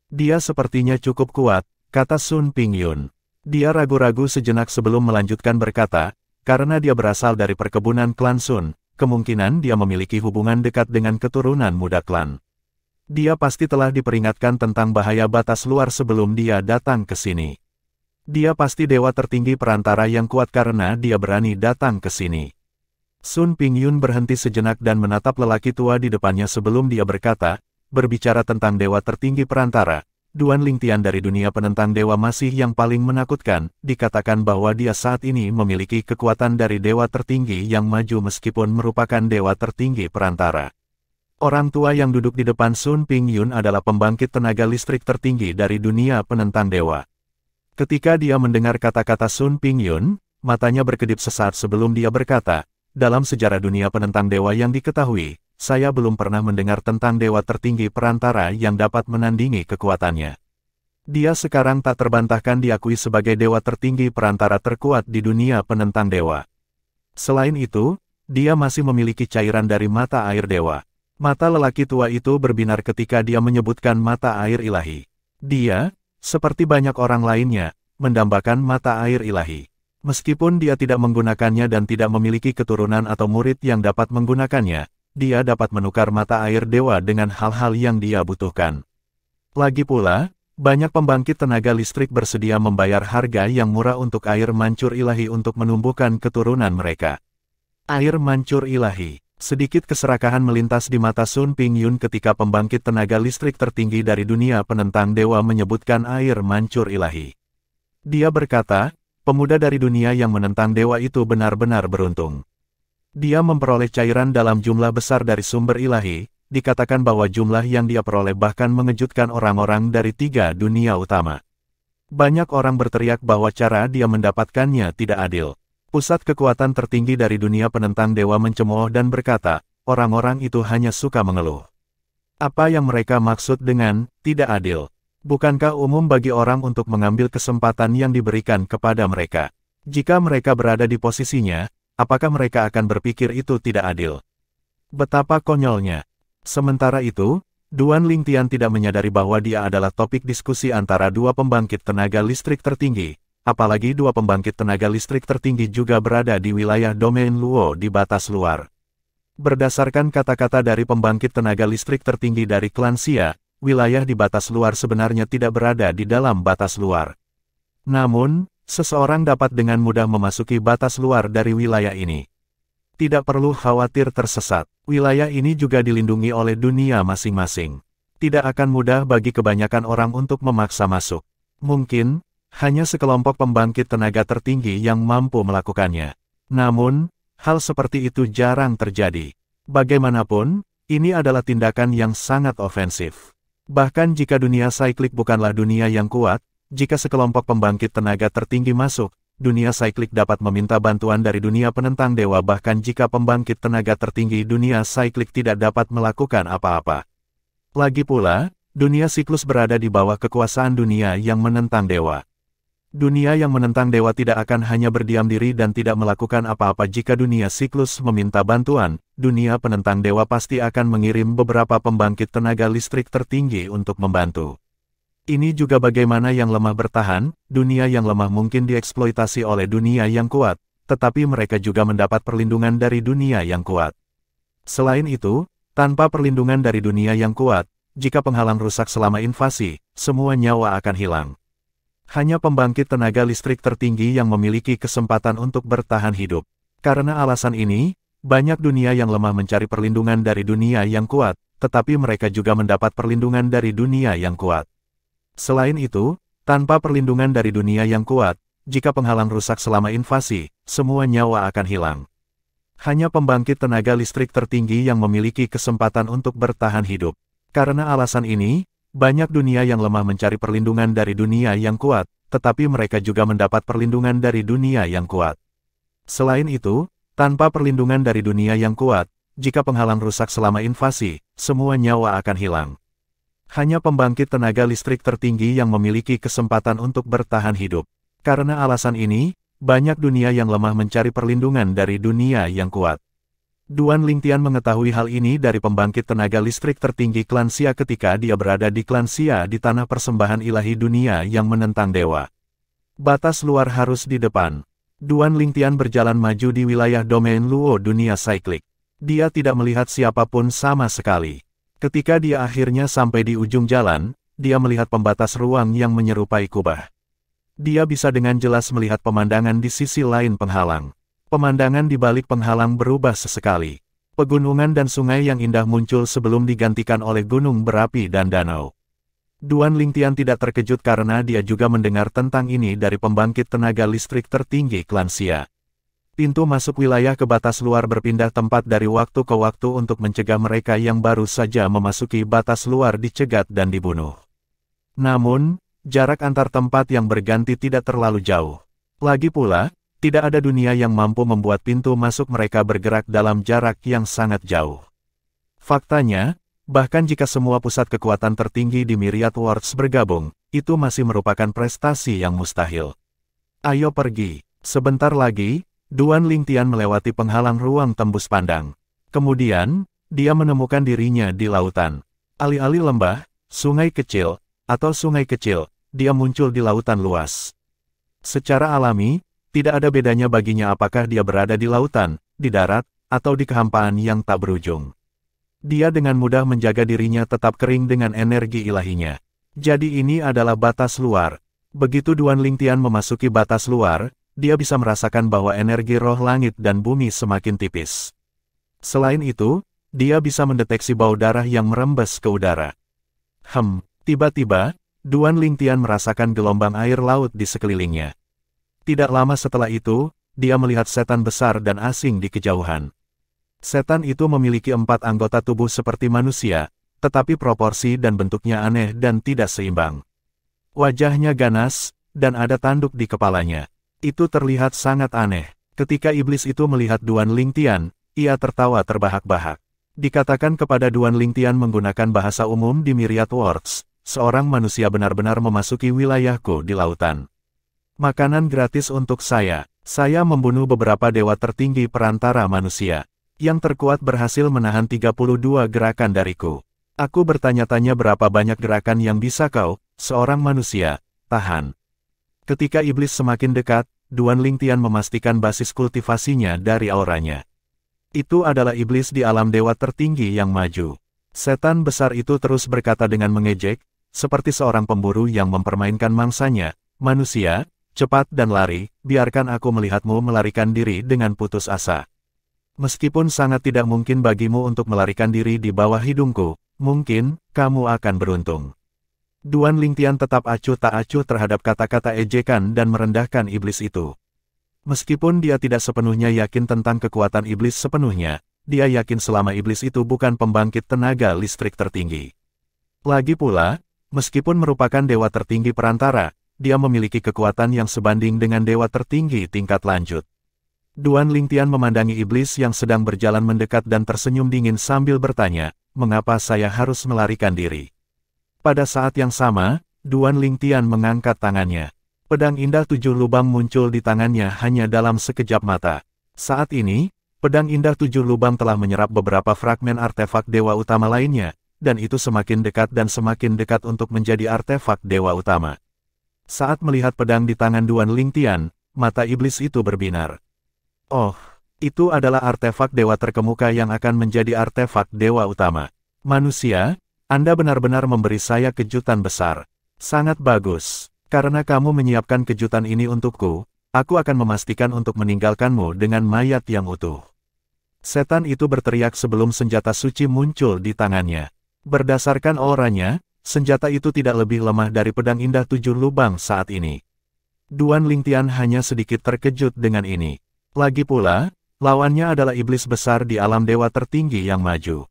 Dia sepertinya cukup kuat, kata Sun Pingyun. Dia ragu-ragu sejenak sebelum melanjutkan berkata, karena dia berasal dari perkebunan klan Sun, kemungkinan dia memiliki hubungan dekat dengan keturunan muda klan. Dia pasti telah diperingatkan tentang bahaya batas luar sebelum dia datang ke sini. Dia pasti dewa tertinggi perantara yang kuat karena dia berani datang ke sini. Sun Pingyun berhenti sejenak dan menatap lelaki tua di depannya sebelum dia berkata, berbicara tentang dewa tertinggi perantara. Duan Lingtian dari dunia penentang dewa masih yang paling menakutkan, dikatakan bahwa dia saat ini memiliki kekuatan dari dewa tertinggi yang maju meskipun merupakan dewa tertinggi perantara. Orang tua yang duduk di depan Sun Pingyun adalah pembangkit tenaga listrik tertinggi dari dunia penentang dewa. Ketika dia mendengar kata-kata Sun Pingyun, matanya berkedip sesaat sebelum dia berkata, dalam sejarah dunia penentang dewa yang diketahui, saya belum pernah mendengar tentang dewa tertinggi perantara yang dapat menandingi kekuatannya. Dia sekarang tak terbantahkan diakui sebagai dewa tertinggi perantara terkuat di dunia penentang dewa. Selain itu, dia masih memiliki cairan dari mata air dewa. Mata lelaki tua itu berbinar ketika dia menyebutkan mata air ilahi. Dia, seperti banyak orang lainnya, mendambakan mata air ilahi. Meskipun dia tidak menggunakannya dan tidak memiliki keturunan atau murid yang dapat menggunakannya, dia dapat menukar mata air dewa dengan hal-hal yang dia butuhkan. Lagi pula, banyak pembangkit tenaga listrik bersedia membayar harga yang murah untuk air mancur ilahi untuk menumbuhkan keturunan mereka. Air mancur ilahi. Sedikit keserakahan melintas di mata Sun Pingyun ketika pembangkit tenaga listrik tertinggi dari dunia penentang dewa menyebutkan air mancur ilahi. Dia berkata, pemuda dari dunia yang menentang dewa itu benar-benar beruntung. Dia memperoleh cairan dalam jumlah besar dari sumber ilahi, dikatakan bahwa jumlah yang dia peroleh bahkan mengejutkan orang-orang dari 3 dunia utama. Banyak orang berteriak bahwa cara dia mendapatkannya tidak adil. Pusat kekuatan tertinggi dari dunia penentang dewa mencemooh dan berkata, orang-orang itu hanya suka mengeluh. Apa yang mereka maksud dengan tidak adil? Bukankah umum bagi orang untuk mengambil kesempatan yang diberikan kepada mereka? Jika mereka berada di posisinya, apakah mereka akan berpikir itu tidak adil? Betapa konyolnya. Sementara itu, Duan Lingtian tidak menyadari bahwa dia adalah topik diskusi antara dua pembangkit tenaga listrik tertinggi, apalagi dua pembangkit tenaga listrik tertinggi juga berada di wilayah domain Luo di batas luar. Berdasarkan kata-kata dari pembangkit tenaga listrik tertinggi dari klan Xia, wilayah di batas luar sebenarnya tidak berada di dalam batas luar. Namun, seseorang dapat dengan mudah memasuki batas luar dari wilayah ini. Tidak perlu khawatir tersesat, wilayah ini juga dilindungi oleh dunia masing-masing. Tidak akan mudah bagi kebanyakan orang untuk memaksa masuk. Mungkin, hanya sekelompok pembangkit tenaga tertinggi yang mampu melakukannya. Namun, hal seperti itu jarang terjadi. Bagaimanapun, ini adalah tindakan yang sangat ofensif. Bahkan jika dunia saiklik bukanlah dunia yang kuat, jika sekelompok pembangkit tenaga tertinggi masuk, dunia saiklik dapat meminta bantuan dari dunia penentang dewa bahkan jika pembangkit tenaga tertinggi dunia saiklik tidak dapat melakukan apa-apa. Lagi pula, dunia siklus berada di bawah kekuasaan dunia yang menentang dewa. Dunia yang menentang dewa tidak akan hanya berdiam diri dan tidak melakukan apa-apa jika dunia siklus meminta bantuan, dunia penentang dewa pasti akan mengirim beberapa pembangkit tenaga listrik tertinggi untuk membantu. Ini juga bagaimana yang lemah bertahan, dunia yang lemah mungkin dieksploitasi oleh dunia yang kuat, tetapi mereka juga mendapat perlindungan dari dunia yang kuat. Selain itu, tanpa perlindungan dari dunia yang kuat, jika penghalang rusak selama invasi, semua nyawa akan hilang. Hanya pembangkit tenaga listrik tertinggi yang memiliki kesempatan untuk bertahan hidup. Karena alasan ini, banyak dunia yang lemah mencari perlindungan dari dunia yang kuat, tetapi mereka juga mendapat perlindungan dari dunia yang kuat. Selain itu, tanpa perlindungan dari dunia yang kuat, jika penghalang rusak selama invasi, semua nyawa akan hilang. Hanya pembangkit tenaga listrik tertinggi yang memiliki kesempatan untuk bertahan hidup. Karena alasan ini, banyak dunia yang lemah mencari perlindungan dari dunia yang kuat, tetapi mereka juga mendapat perlindungan dari dunia yang kuat. Selain itu, tanpa perlindungan dari dunia yang kuat, jika penghalang rusak selama invasi, semua nyawa akan hilang. Hanya pembangkit tenaga listrik tertinggi yang memiliki kesempatan untuk bertahan hidup. Karena alasan ini, banyak dunia yang lemah mencari perlindungan dari dunia yang kuat. Duan Lingtian mengetahui hal ini dari pembangkit tenaga listrik tertinggi klan Xia ketika dia berada di klan Xia di tanah persembahan ilahi dunia yang menentang dewa. Batas luar harus di depan. Duan Lingtian berjalan maju di wilayah domain Luo dunia saiklik. Dia tidak melihat siapapun sama sekali. Ketika dia akhirnya sampai di ujung jalan, dia melihat pembatas ruang yang menyerupai kubah. Dia bisa dengan jelas melihat pemandangan di sisi lain penghalang. Pemandangan di balik penghalang berubah sesekali. Pegunungan dan sungai yang indah muncul sebelum digantikan oleh gunung berapi dan danau. Duan Lingtian tidak terkejut karena dia juga mendengar tentang ini dari pembangkit tenaga listrik tertinggi klan Xia. Pintu masuk wilayah ke batas luar berpindah tempat dari waktu ke waktu untuk mencegah mereka yang baru saja memasuki batas luar dicegat dan dibunuh. Namun, jarak antar tempat yang berganti tidak terlalu jauh. Lagi pula, tidak ada dunia yang mampu membuat pintu masuk mereka bergerak dalam jarak yang sangat jauh. Faktanya, bahkan jika semua pusat kekuatan tertinggi di Myriad Worlds bergabung, itu masih merupakan prestasi yang mustahil. Ayo pergi. Sebentar lagi, Duan Lingtian melewati penghalang ruang tembus pandang. Kemudian, dia menemukan dirinya di lautan. Alih-alih lembah, sungai kecil, atau sungai kecil, dia muncul di lautan luas. Secara alami, tidak ada bedanya baginya apakah dia berada di lautan, di darat, atau di kehampaan yang tak berujung. Dia dengan mudah menjaga dirinya tetap kering dengan energi ilahinya. Jadi ini adalah batas luar. Begitu Duan Lingtian memasuki batas luar, dia bisa merasakan bahwa energi roh langit dan bumi semakin tipis. Selain itu, dia bisa mendeteksi bau darah yang merembes ke udara. Tiba-tiba, Duan Lingtian merasakan gelombang air laut di sekelilingnya. Tidak lama setelah itu, dia melihat setan besar dan asing di kejauhan. Setan itu memiliki 4 anggota tubuh seperti manusia, tetapi proporsi dan bentuknya aneh dan tidak seimbang. Wajahnya ganas, dan ada tanduk di kepalanya. Itu terlihat sangat aneh. Ketika iblis itu melihat Duan Lingtian, ia tertawa terbahak-bahak. Dikatakan kepada Duan Lingtian menggunakan bahasa umum di Myriad Worlds, seorang manusia benar-benar memasuki wilayahku di lautan. Makanan gratis untuk saya. Saya membunuh beberapa dewa tertinggi perantara manusia. Yang terkuat berhasil menahan 32 gerakan dariku. Aku bertanya-tanya berapa banyak gerakan yang bisa kau, seorang manusia, tahan. Ketika iblis semakin dekat, Duan Lingtian memastikan basis kultivasinya dari auranya. Itu adalah iblis di alam dewa tertinggi yang maju. Setan besar itu terus berkata dengan mengejek, seperti seorang pemburu yang mempermainkan mangsanya, manusia, cepat dan lari, biarkan aku melihatmu melarikan diri dengan putus asa. Meskipun sangat tidak mungkin bagimu untuk melarikan diri di bawah hidungku, mungkin, kamu akan beruntung. Duan Lingtian tetap acuh tak acuh terhadap kata-kata ejekan dan merendahkan iblis itu. Meskipun dia tidak sepenuhnya yakin tentang kekuatan iblis sepenuhnya, dia yakin selama iblis itu bukan pembangkit tenaga listrik tertinggi. Lagi pula, meskipun merupakan dewa tertinggi perantara, dia memiliki kekuatan yang sebanding dengan dewa tertinggi tingkat lanjut. Duan Lingtian memandangi iblis yang sedang berjalan mendekat dan tersenyum dingin sambil bertanya, mengapa saya harus melarikan diri? Pada saat yang sama, Duan Lingtian mengangkat tangannya. Pedang indah 7 lubang muncul di tangannya hanya dalam sekejap mata. Saat ini, pedang indah 7 lubang telah menyerap beberapa fragmen artefak dewa utama lainnya, dan itu semakin dekat untuk menjadi artefak dewa utama. Saat melihat pedang di tangan Duan Lingtian, mata iblis itu berbinar. Oh, itu adalah artefak dewa terkemuka yang akan menjadi artefak dewa utama. Manusia, Anda benar-benar memberi saya kejutan besar. Sangat bagus. Karena kamu menyiapkan kejutan ini untukku, aku akan memastikan untuk meninggalkanmu dengan mayat yang utuh. Setan itu berteriak sebelum senjata suci muncul di tangannya. Berdasarkan auranya, senjata itu tidak lebih lemah dari pedang indah 7 lubang saat ini. Duan Lingtian hanya sedikit terkejut dengan ini. Lagi pula, lawannya adalah iblis besar di alam dewa tertinggi yang maju.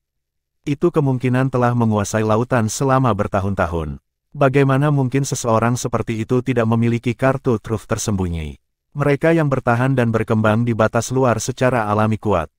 Itu kemungkinan telah menguasai lautan selama bertahun-tahun. Bagaimana mungkin seseorang seperti itu tidak memiliki kartu truf tersembunyi? Mereka yang bertahan dan berkembang di batas luar secara alami kuat.